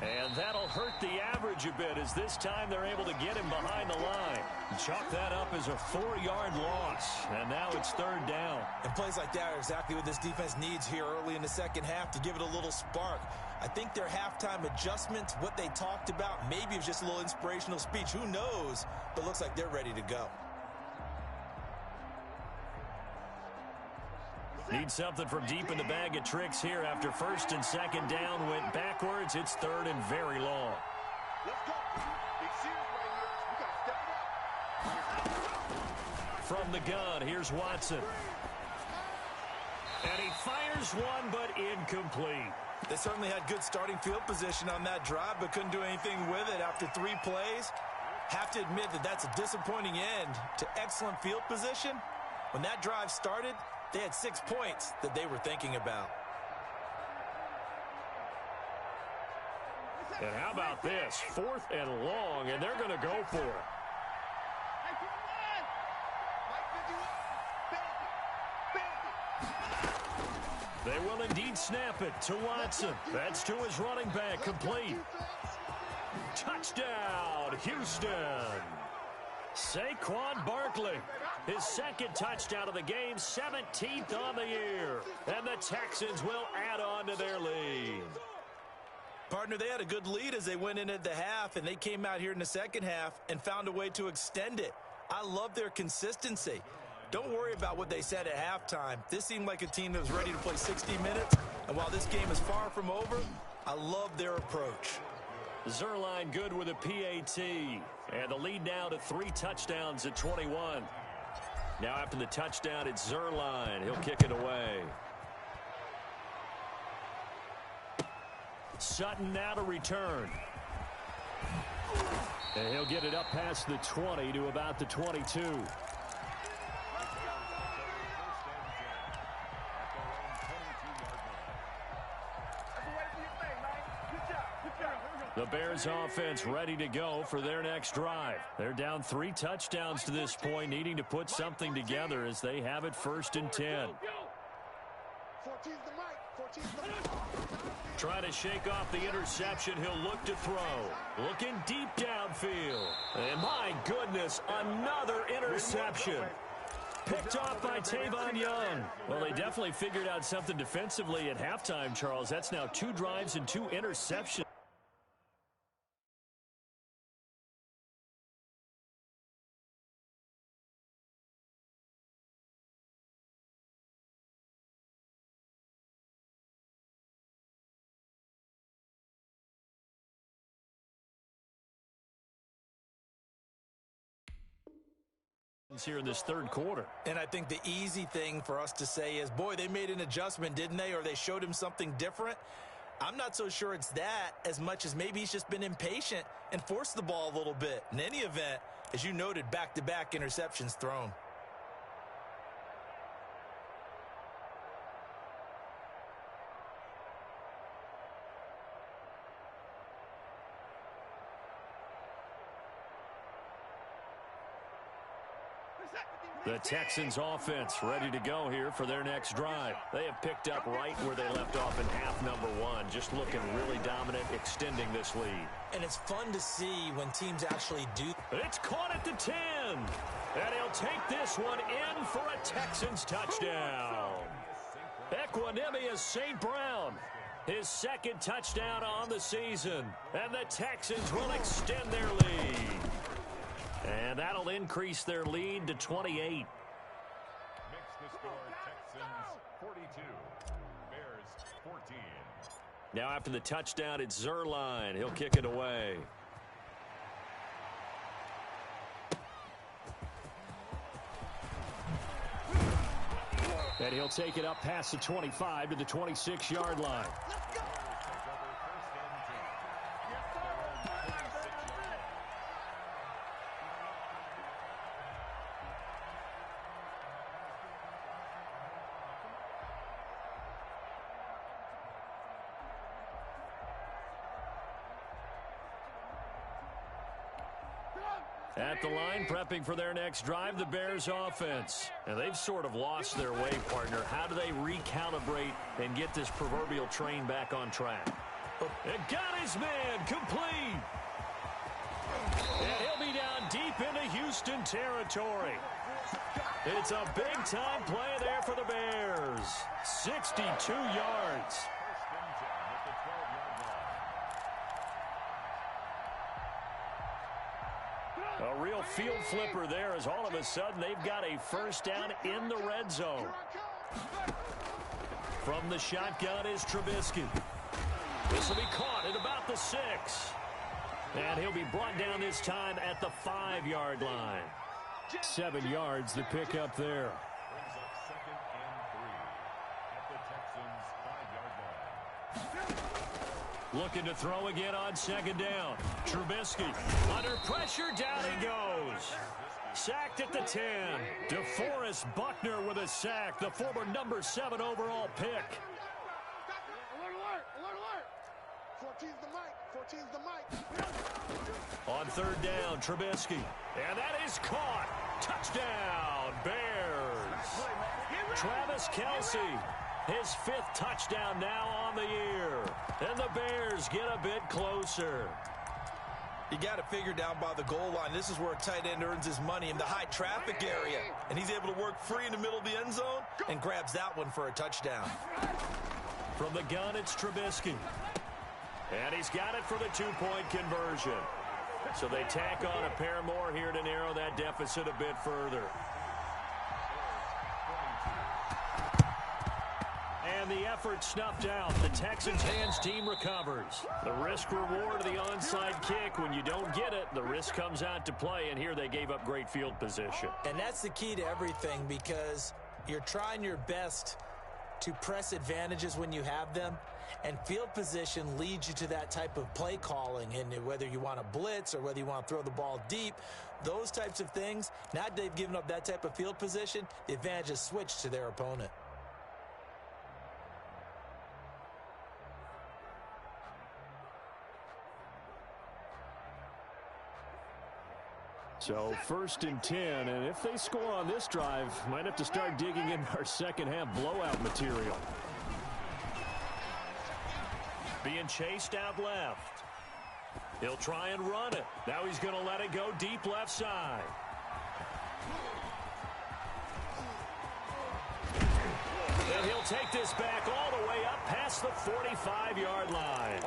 And that'll hurt the average a bit as this time they're able to get him behind the line. Chalk that up as a 4-yard loss. And now it's 3rd down. And plays like that are exactly what this defense needs here early in the second half to give it a little spark. I think their halftime adjustments, what they talked about, maybe it was just a little inspirational speech. Who knows? But it looks like they're ready to go. Need something from deep in the bag of tricks here after 1st and 2nd down went backwards. It's 3rd and very long. Let's go. Big series right here. We got to step it up. From the gun, here's Watson. And he fires one, but incomplete. They certainly had good starting field position on that drive, but couldn't do anything with it after 3 plays. Have to admit that that's a disappointing end to excellent field position. When that drive started, they had 6 points that they were thinking about. And how about this? 4th and long, and they're going to go for it. They will indeed snap it to Watson. That's to his running back, complete. Touchdown, Houston. Saquon Barkley, his 2nd touchdown of the game, 17th on the year. And the Texans will add on to their lead. Partner, they had a good lead as they went in at the half, and they came out here in the second half and found a way to extend it. I love their consistency. Don't worry about what they said at halftime. This seemed like a team that was ready to play 60 minutes, and while this game is far from over, I love their approach. Zuerlein good with a PAT, and the lead now to 3 touchdowns at 21. Now after the touchdown, it's Zuerlein. He'll kick it away. Sutton now to return. And he'll get it up past the 20 to about the 22. The Bears offense ready to go for their next drive. They're down 3 touchdowns to this point, needing to put something together as they have it 1st and 10. Trying to shake off the interception. He'll look to throw. Looking deep downfield. And my goodness, another interception. Picked off by Tavon Young. Well, they definitely figured out something defensively at halftime, Charles. That's now 2 drives and 2 interceptions. Here in this 3rd quarter. And I think the easy thing for us to say is, boy, they made an adjustment, didn't they? Or they showed him something different. I'm not so sure it's that as much as maybe he's just been impatient and forced the ball a little bit. In any event, as you noted, back-to-back interceptions thrown. The Texans offense ready to go here for their next drive. They have picked up right where they left off in half number 1. Just looking really dominant, extending this lead. And it's fun to see when teams actually do. It's caught at the 10. And he'll take this one in for a Texans touchdown. Equanimous St. Brown. His 2nd touchdown on the season. And the Texans will extend their lead. And that'll increase their lead to 28. Makes the score Texans 42, Bears 14. Now after the touchdown, it's Zuerlein. He'll kick it away. And he'll take it up past the 25 to the 26-yard line. At the line, prepping for their next drive, the Bears offense. And they've sort of lost their way, partner. How do they recalibrate and get this proverbial train back on track? And got his man complete. And he'll be down deep into Houston territory. It's a big-time play there for the Bears. 62 yards. A real field flipper there as all of a sudden they've got a 1st down in the red zone. From the shotgun is Trubisky. This will be caught at about the 6. And he'll be brought down this time at the 5-yard line. 7 yards to pick up there. Brings up 2nd and 3 at the Texans' 5-yard line. Looking to throw again on second down. Trubisky under pressure, down he goes. Sacked at the 10. DeForest Buckner with a sack, the former number 7 overall pick. Alert, alert, alert, alert. 14's the mic, 14's the mic. On third down, Trubisky. And that is caught. Touchdown, Bears. Travis Kelce, his 5th touchdown now on the year. And the Bears get a bit closer. You got to figure down by the goal line. This is where a tight end earns his money, in the high traffic area. And he's able to work free in the middle of the end zone and grabs that one for a touchdown. From the gun, it's Trubisky. And he's got it for the 2-point conversion. So they tack on a pair more here to narrow that deficit a bit further. And the effort snuffed out. The Texans' hands team recovers. The risk-reward of the onside kick. When you don't get it, the risk comes out to play, and here they gave up great field position. And that's the key to everything, because you're trying your best to press advantages when you have them, and field position leads you to that type of play calling. And whether you want to blitz or whether you want to throw the ball deep, those types of things, now that they've given up that type of field position, the advantage is switched to their opponent. So 1st and 10, and if they score on this drive, might have to start digging in our second half blowout material. Being chased out left. He'll try and run it. Now he's going to let it go deep left side. And he'll take this back all the way up past the 45-yard line.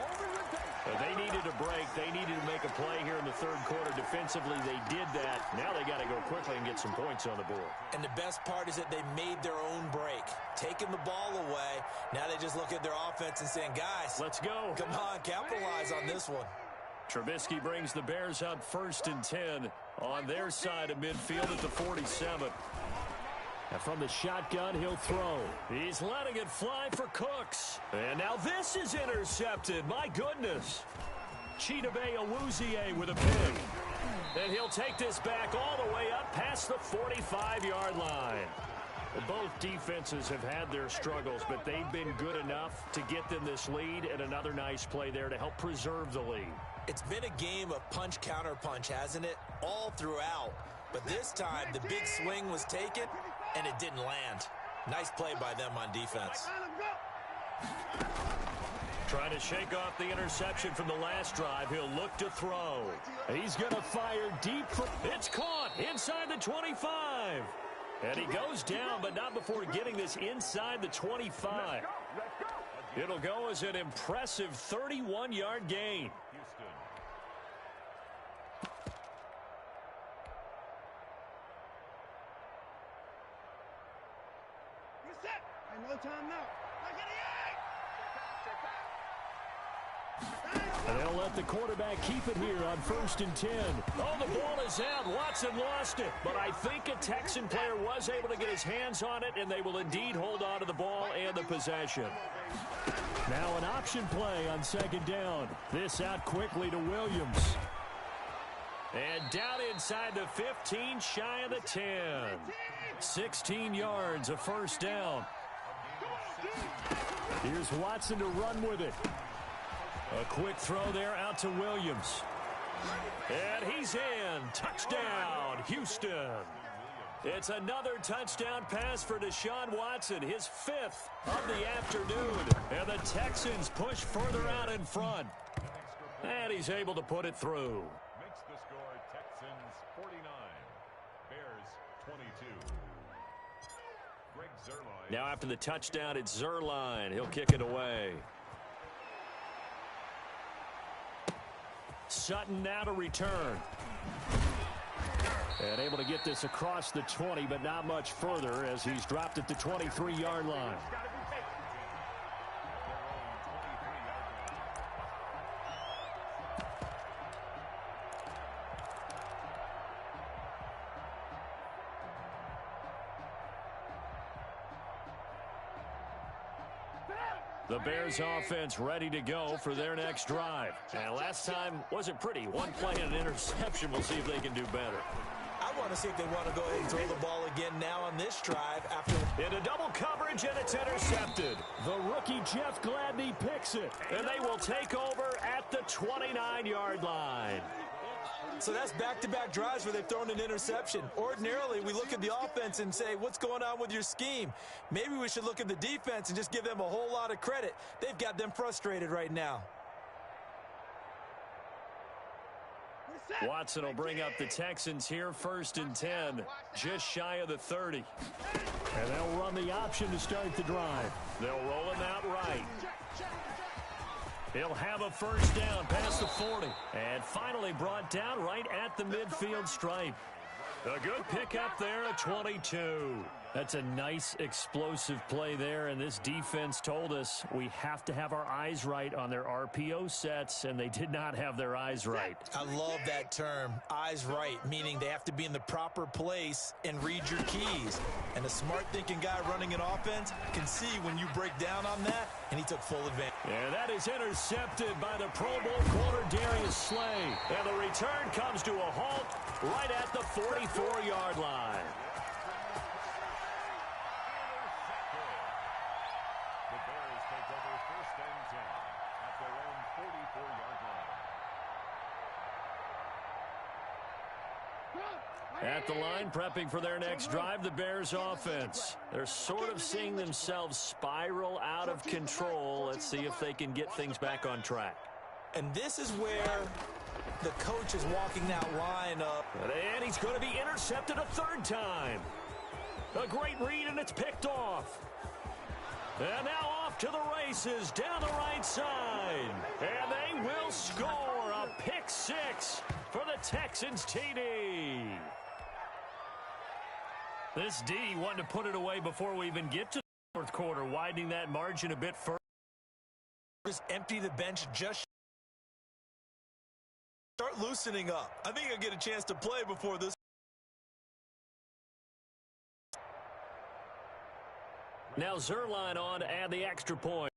They needed a break. They needed to make a play here in the third quarter. Defensively, they did that. Now they got to go quickly and get some points on the board. And the best part is that they made their own break. Taking the ball away. Now they just look at their offense and saying, guys, let's go. Come on, capitalize on this one. Trubisky brings the Bears up 1st and 10 on their side of midfield at the 47. And from the shotgun, he'll throw. He's letting it fly for Cooks. And now this is intercepted. My goodness. Chidobe Awuzie with a pick. And he'll take this back all the way up past the 45-yard line. Both defenses have had their struggles, but they've been good enough to get them this lead, and another nice play there to help preserve the lead. It's been a game of punch-counter-punch, hasn't it? All throughout. But this time, the big swing was taken, and it didn't land. Nice play by them on defense. Trying to shake off the interception from the last drive. He'll look to throw. He's going to fire deep. It's caught inside the 25. And he goes down, but not before getting this inside the 25. It'll go as an impressive 31-yard gain. No time now. And they'll let the quarterback keep it here on 1st and 10. Oh, the ball is out. Watson lost it. But I think a Texan player was able to get his hands on it, and they will indeed hold on to the ball and the possession. Now an option play on 2nd down. This out quickly to Williams. And down inside the 15, shy of the 10. 16 yards, a 1st down. Here's Watson to run with it. A quick throw there out to Williams. And he's in. Touchdown, Houston. It's another touchdown pass for Deshaun Watson, his 5th of the afternoon. And the Texans push further out in front. And he's able to put it through. Makes the score Texans 49, Bears 22. Greg Zuerlein. Now after the touchdown, it's Zuerlein. He'll kick it away. Sutton now to return. And able to get this across the 20, but not much further as he's dropped at the 23-yard line. The Bears offense ready to go for their next drive. And last time wasn't pretty. One play and an interception. We'll see if they can do better. I want to see if they want to go ahead and throw the ball again now on this drive after. Into double coverage, and it's intercepted. The rookie Jeff Gladney picks it. And they will take over at the 29-yard line. So that's back-to-back drives where they've thrown an interception. Ordinarily, we look at the offense and say, what's going on with your scheme? Maybe we should look at the defense and just give them a whole lot of credit. They've got them frustrated right now. Watson will bring up the Texans here, 1st and 10, just shy of the 30. And they'll run the option to start the drive. They'll roll him out right. He'll have a first down past the 40. And finally brought down right at the midfield stripe. A good pickup there at 22. That's a nice explosive play there, and this defense told us we have to have our eyes right on their RPO sets, and they did not have their eyes right. I love that term, eyes right, meaning they have to be in the proper place and read your keys. And a smart thinking guy running an offense can see when you break down on that, and he took full advantage. And that is intercepted by the Pro Bowl corner Darius Slay. And the return comes to a halt right at the 44-yard line. At the line, prepping for their next drive, the Bears offense. They're sort of seeing themselves spiral out of control. Let's see if they can get things back on track. And this is where the coach is walking that line up. And he's going to be intercepted a 3rd time. A great read, and it's picked off. And now off to the races down the right side. And they will score a pick 6 for the Texans TD. This D wanted to put it away before we even get to the 4th quarter, widening that margin a bit further. Just empty the bench, just start loosening up. I think I'll get a chance to play before this. Now Zuerlein on to add the extra point.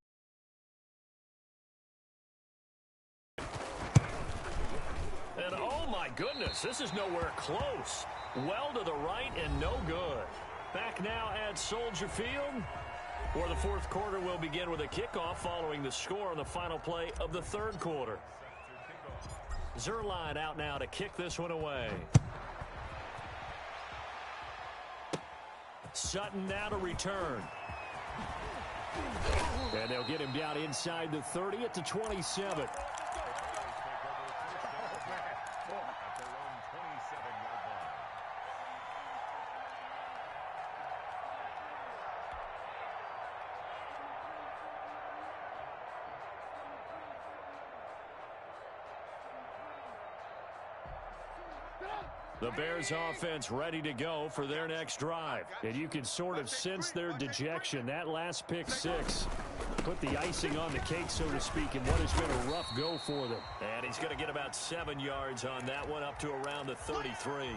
And oh my goodness, this is nowhere close. Well to the right and no good. Back now at Soldier Field, where the 4th quarter will begin with a kickoff following the score on the final play of the 3rd quarter. Zuerlein out now to kick this one away. Sutton now to return. And they'll get him down inside the 30 at the 27. The Bears offense ready to go for their next drive. And you can sort of sense their dejection. That last pick 6 put the icing on the cake, so to speak, in what has been a rough go for them. And he's going to get about 7 yards on that one, up to around the 33.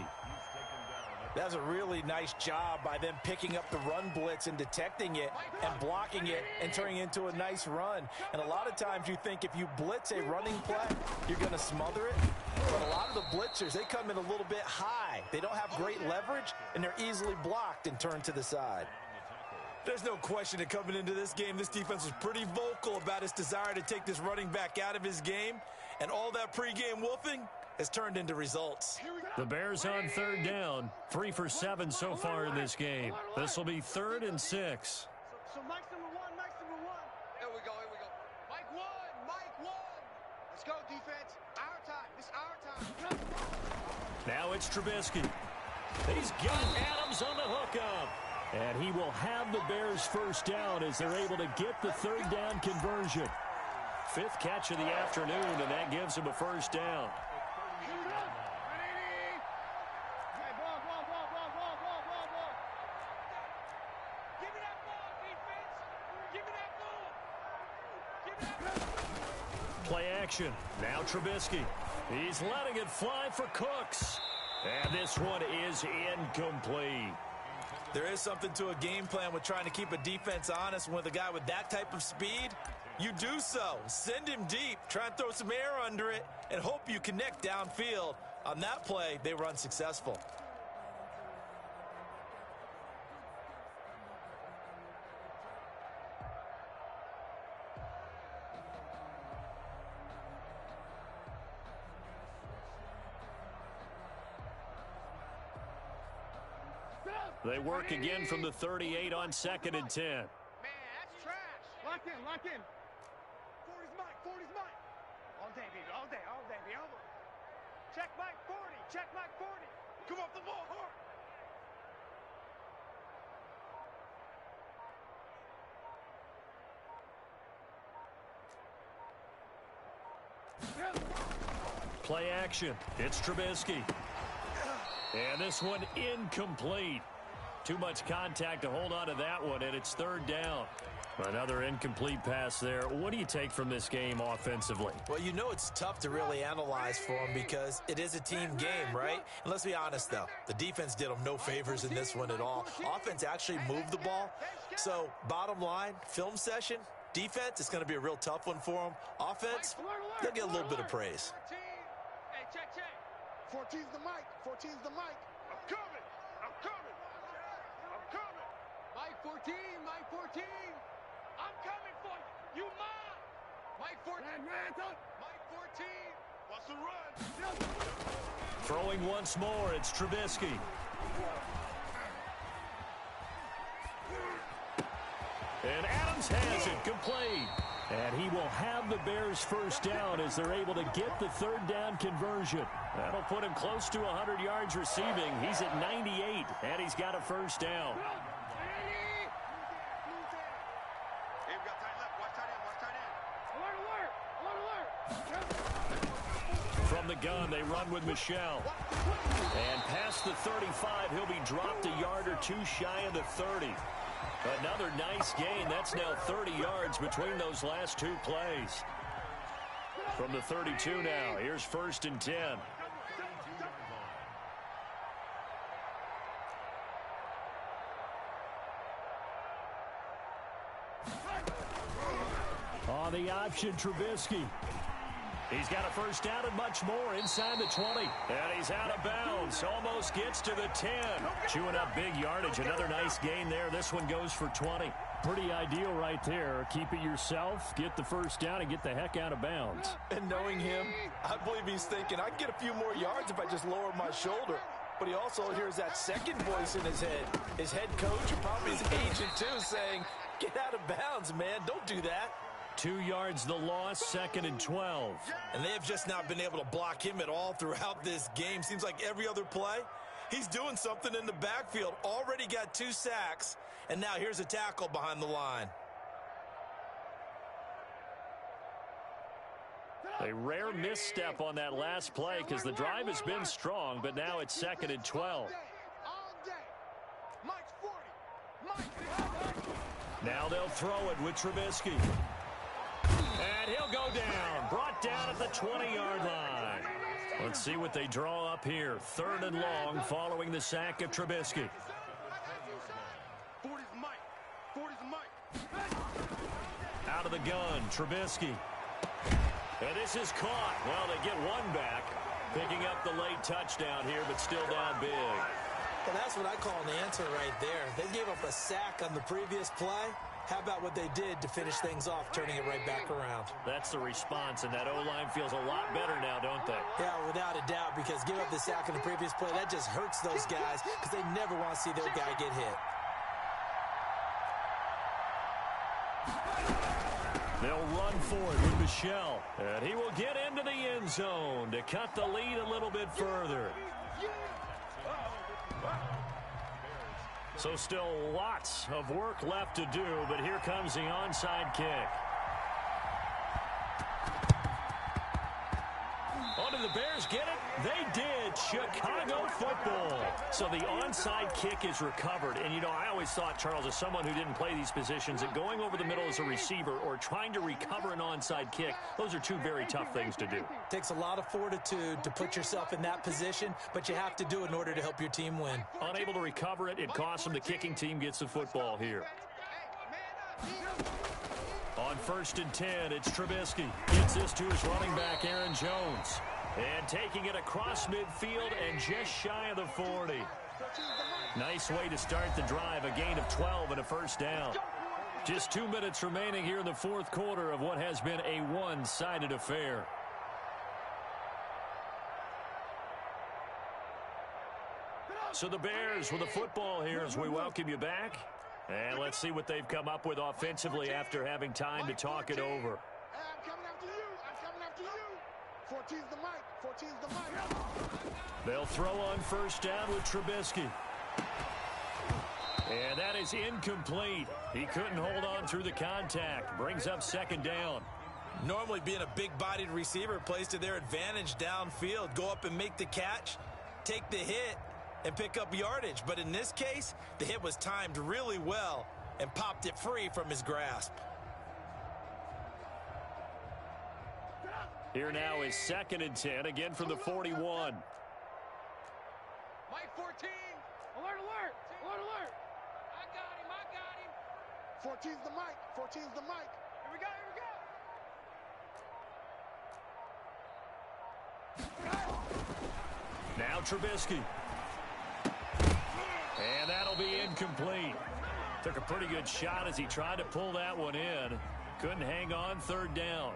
That's a really nice job by them picking up the run blitz and detecting it and blocking it and turning it into a nice run. And a lot of times you think if you blitz a running play, you're going to smother it. But a lot of the blitzers, they come in a little bit high. They don't have great leverage, and they're easily blocked and turned to the side. There's no question that coming into this game, this defense was pretty vocal about its desire to take this running back out of his game. And all that pregame wolfing has turned into results. The Bears on 3rd down, 3 for 7 so far in this game. This will be 3rd and 6. So Mike's number one. Here we go. Mike one. Let's go, defense. Our time. It's our time. Now it's Trubisky. He's got Adams on the hookup. And he will have the Bears first down as they're able to get the 3rd down conversion. 5th catch of the afternoon, and that gives him a first down. Play action. Now Trubisky. He's letting it fly for Cooks. And this one is incomplete. There is something to a game plan with trying to keep a defense honest. With a guy with that type of speed, you do so. Send him deep, try and throw some air under it, and hope you connect downfield. On that play, they were unsuccessful. They work again from the 38 on 2nd and 10. Man, that's trash. Lock in, lock in. 40's Mike, 40's Mike. All day, baby, all day, baby, over. Check Mike 40, check Mike 40. Come off the ball, hard. Play action. It's Trubisky. And this one incomplete. Too much contact to hold on to that one, and it's 3rd down. Another incomplete pass there. What do you take from this game offensively? Well, you know it's tough to really analyze for them because it is a team game, right? And let's be honest, though. The defense did them no favors in this one at all. Offense actually moved the ball. So, bottom line, film session, defense, it's going to be a real tough one for them. Offense, they'll get a little bit of praise. 14. Hey, check. 14's the mic. 14's the mic. I'm coming. I'm coming. I'm coming. Mike 14. Mike 14. I'm coming for you. You mine. Mike 14. Mike 14. What's the run? Throwing once more, it's Trubisky. And Adams has it complete. And he will have the Bears first down as they're able to get the 3rd down conversion. That'll put him close to 100 yards receiving. He's at 98, and he's got a first down. From the gun, they run with Michel. And past the 35, he'll be dropped a yard or two shy of the 30. Another nice gain. That's now 30 yards between those last 2 plays. From the 32 now, here's 1st and 10. On the option, Trubisky. He's got a first down and much more inside the 20. And he's out of bounds. Almost gets to the 10. Chewing up big yardage. Another nice gain there. This one goes for 20. Pretty ideal right there. Keep it yourself, get the first down, and get the heck out of bounds. And knowing him, I believe he's thinking, I can get a few more yards if I just lower my shoulder. But he also hears that second voice in his head. His head coach, or probably his agent too, saying, get out of bounds, man. Don't do that. 2 yards the loss, 2nd and 12. And they have just not been able to block him at all throughout this game. Seems like every other play, he's doing something in the backfield. Already got 2 sacks, and now here's a tackle behind the line. A rare misstep on that last play because the drive has been strong, but now it's 2nd and 12. Now they'll throw it with Trubisky. And he'll go down. Brought down at the 20-yard line. Let's see what they draw up here. 3rd and long following the sack of Trubisky. 40's Mike. 40's Mike. Out of the gun, Trubisky. And this is caught. Well, they get one back. Picking up the late touchdown here, but still down big. Well, that's what I call an answer right there. They gave up a sack on the previous play. How about what they did to finish things off, turning it right back around? That's the response, and that O-line feels a lot better now, don't they? Yeah, without a doubt, because give up the sack on the previous play, that just hurts those guys because they never want to see their guy get hit. They'll run for it with Michel, and he will get into the end zone to cut the lead a little bit further. So still lots of work left to do, but here comes the onside kick. Oh, did the Bears get it? They did. Chicago football So the onside kick is recovered. And, you know, I always thought, Charles, as someone who didn't play these positions, that going over the middle as a receiver or trying to recover an onside kick, those are two very tough things to do. It takes a lot of fortitude to put yourself in that position, but you have to do it in order to help your team win. Unable to recover it, it costs them. The kicking team gets the football here. On 1st and 10, it's Trubisky. Gets this to his running back, Aaron Jones. And taking it across midfield and just shy of the 40. Nice way to start the drive. A gain of 12 and a first down. Just 2 minutes remaining here in the fourth quarter of what has been a one-sided affair. So the Bears with the football here as we welcome you back. And let's see what they've come up with offensively after having time to talk it over. I'm coming after you. I'm coming after you. 14's the mic. 14's the mic. They'll throw on first down with Trubisky. And that is incomplete. He couldn't hold on through the contact. Brings up second down. Normally being a big-bodied receiver plays to their advantage downfield. Go up and make the catch, take the hit, and pick up yardage. But in this case, the hit was timed really well and popped it free from his grasp. Here now is 2nd and 10, again from the 41. Mike 14. Alert, alert. Alert, alert. I got him. 14's the mic. 14's the mic. Here we go. Now Trubisky. And that'll be incomplete. Took a pretty good shot as he tried to pull that one in. Couldn't hang on, 3rd down.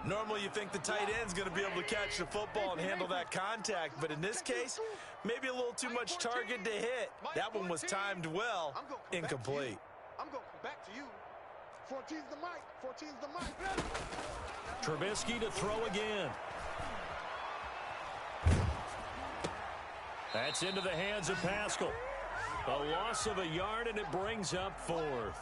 Normally you think the tight end's going to be able to catch the football and handle that contact, but in this case, maybe a little too much target to hit. That one was timed well, incomplete. I'm going to come back to you. 14's the mic. 14's the mic. Trubisky to throw again. That's into the hands of Pascal. A loss of a yard, and it brings up 4th.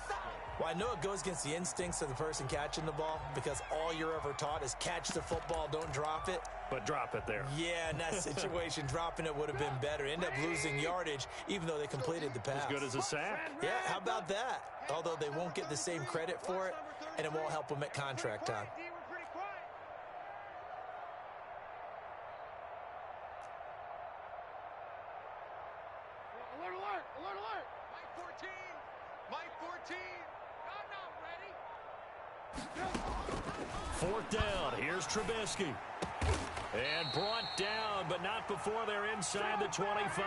Well, I know it goes against the instincts of the person catching the ball because all you're ever taught is catch the football, don't drop it. But drop it there. Yeah, in that situation, dropping it would have been better. End up losing yardage, even though they completed the pass. As good as a sack. Yeah, how about that? Although they won't get the same credit for it, and it won't help them at contract time. Alert, alert. Alert, alert. Mike 14. Mike 14. I'm not ready. 4th down. Here's Trubisky. And brought down, but not before they're inside the 25.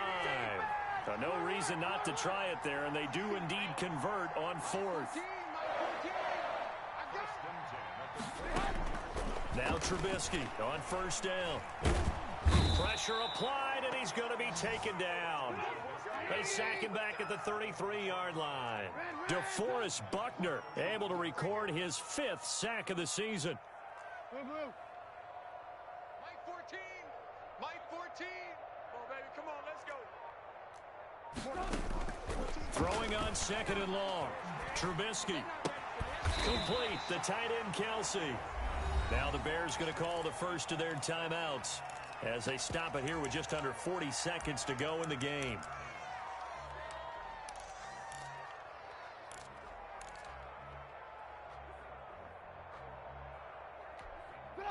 No reason not to try it there, and they do indeed convert on 4th. Now Trubisky on 1st down. Pressure applied, and he's going to be taken down. They sack him back at the 33-yard line. DeForest Buckner able to record his 5th sack of the season. Mike 14. Mike 14. Come on, baby. Come on, let's go. Throwing on 2nd and long. Trubisky. Complete. The tight end, Kelsey. Now the Bears going to call the first of their timeouts as they stop it here with just under 40 seconds to go in the game.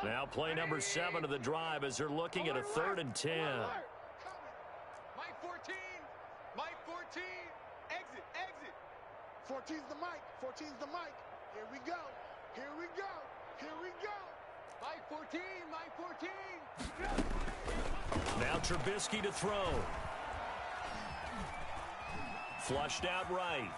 Now play number 7 of the drive as they're looking at a 3rd and 10. Mike 14. Mike 14. Exit, exit. 14's the mic. 14's the mic. Here we go. Here we go. Here we go. Mike 14. Mike 14. Now Trubisky to throw. Flushed out right.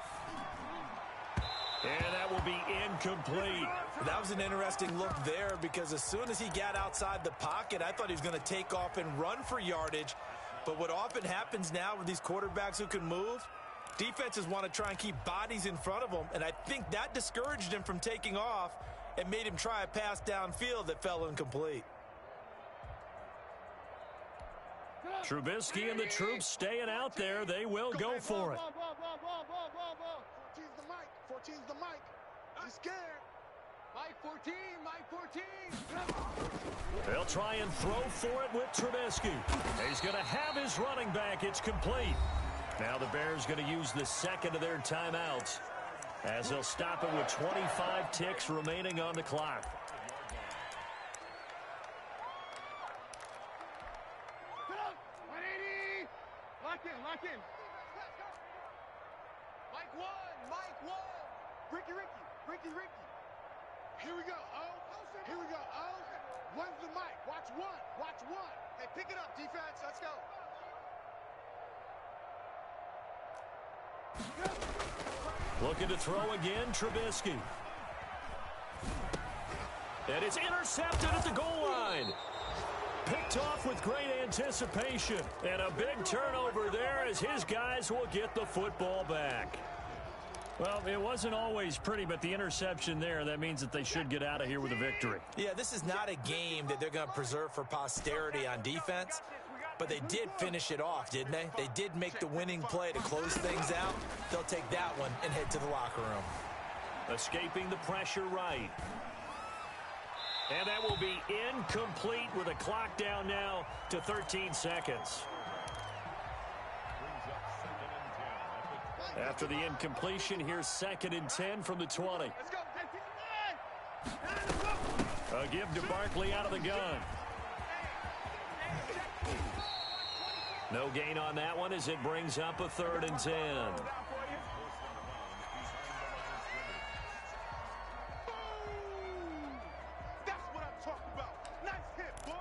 And that will be incomplete. That was an interesting look there because as soon as he got outside the pocket, I thought he was going to take off and run for yardage. But what often happens now with these quarterbacks who can move, defenses want to try and keep bodies in front of them, and I think that discouraged him from taking off and made him try a pass downfield that fell incomplete. Trubisky and the troops staying out there. They will go for it. 14's the mic. 14's the mic. He's scared. Mike 14, Mike 14. They'll try and throw for it with Trubisky. He's going to have his running back. It's complete. Now the Bears going to use the second of their timeouts as they'll stop it with 25 ticks remaining on the clock. Get up. 180. Lock in, lock in. Mike 1, Mike 1. Ricky. Here we go, oh. Here we go, oh. One's the mic. Watch one. Hey, pick it up, defense. Let's go. Looking to throw again, Trubisky. And it's intercepted at the goal line. Picked off with great anticipation. And a big turnover there as his guys will get the football back. Well, it wasn't always pretty, but the interception there, that means that they should get out of here with a victory. Yeah, this is not a game that they're going to preserve for posterity on defense, but they did finish it off, didn't they? They did make the winning play to close things out. They'll take that one and head to the locker room. Escaping the pressure right. And that will be incomplete with a clock down now to 13 seconds. After the incompletion, here's 2nd and 10 from the 20. Let's go. A give to Barkley out of the gun. No gain on that one as it brings up a 3rd and 10. That's what I'm talking about. Nice hit, boy.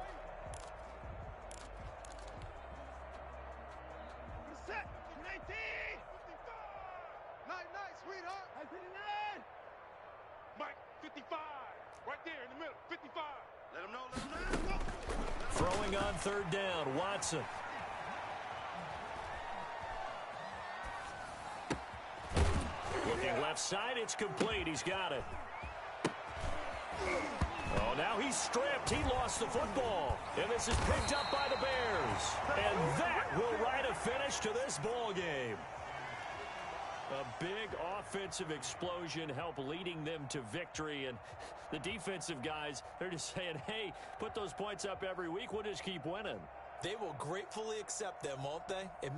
Set. 19. 55. Nice, sweetheart. 59. Mike, 55. Right there in the middle. 55. Let him know. Throwing on 3rd down, Watson. Looking left side, it's complete. He's got it. Oh, now he's stripped. He lost the football. And this is picked up by the Bears. And that will write a finish to this ball game. A big offensive explosion helped leading them to victory. And the defensive guys, they're just saying, hey, put those points up every week. We'll just keep winning. They will gratefully accept them, won't they?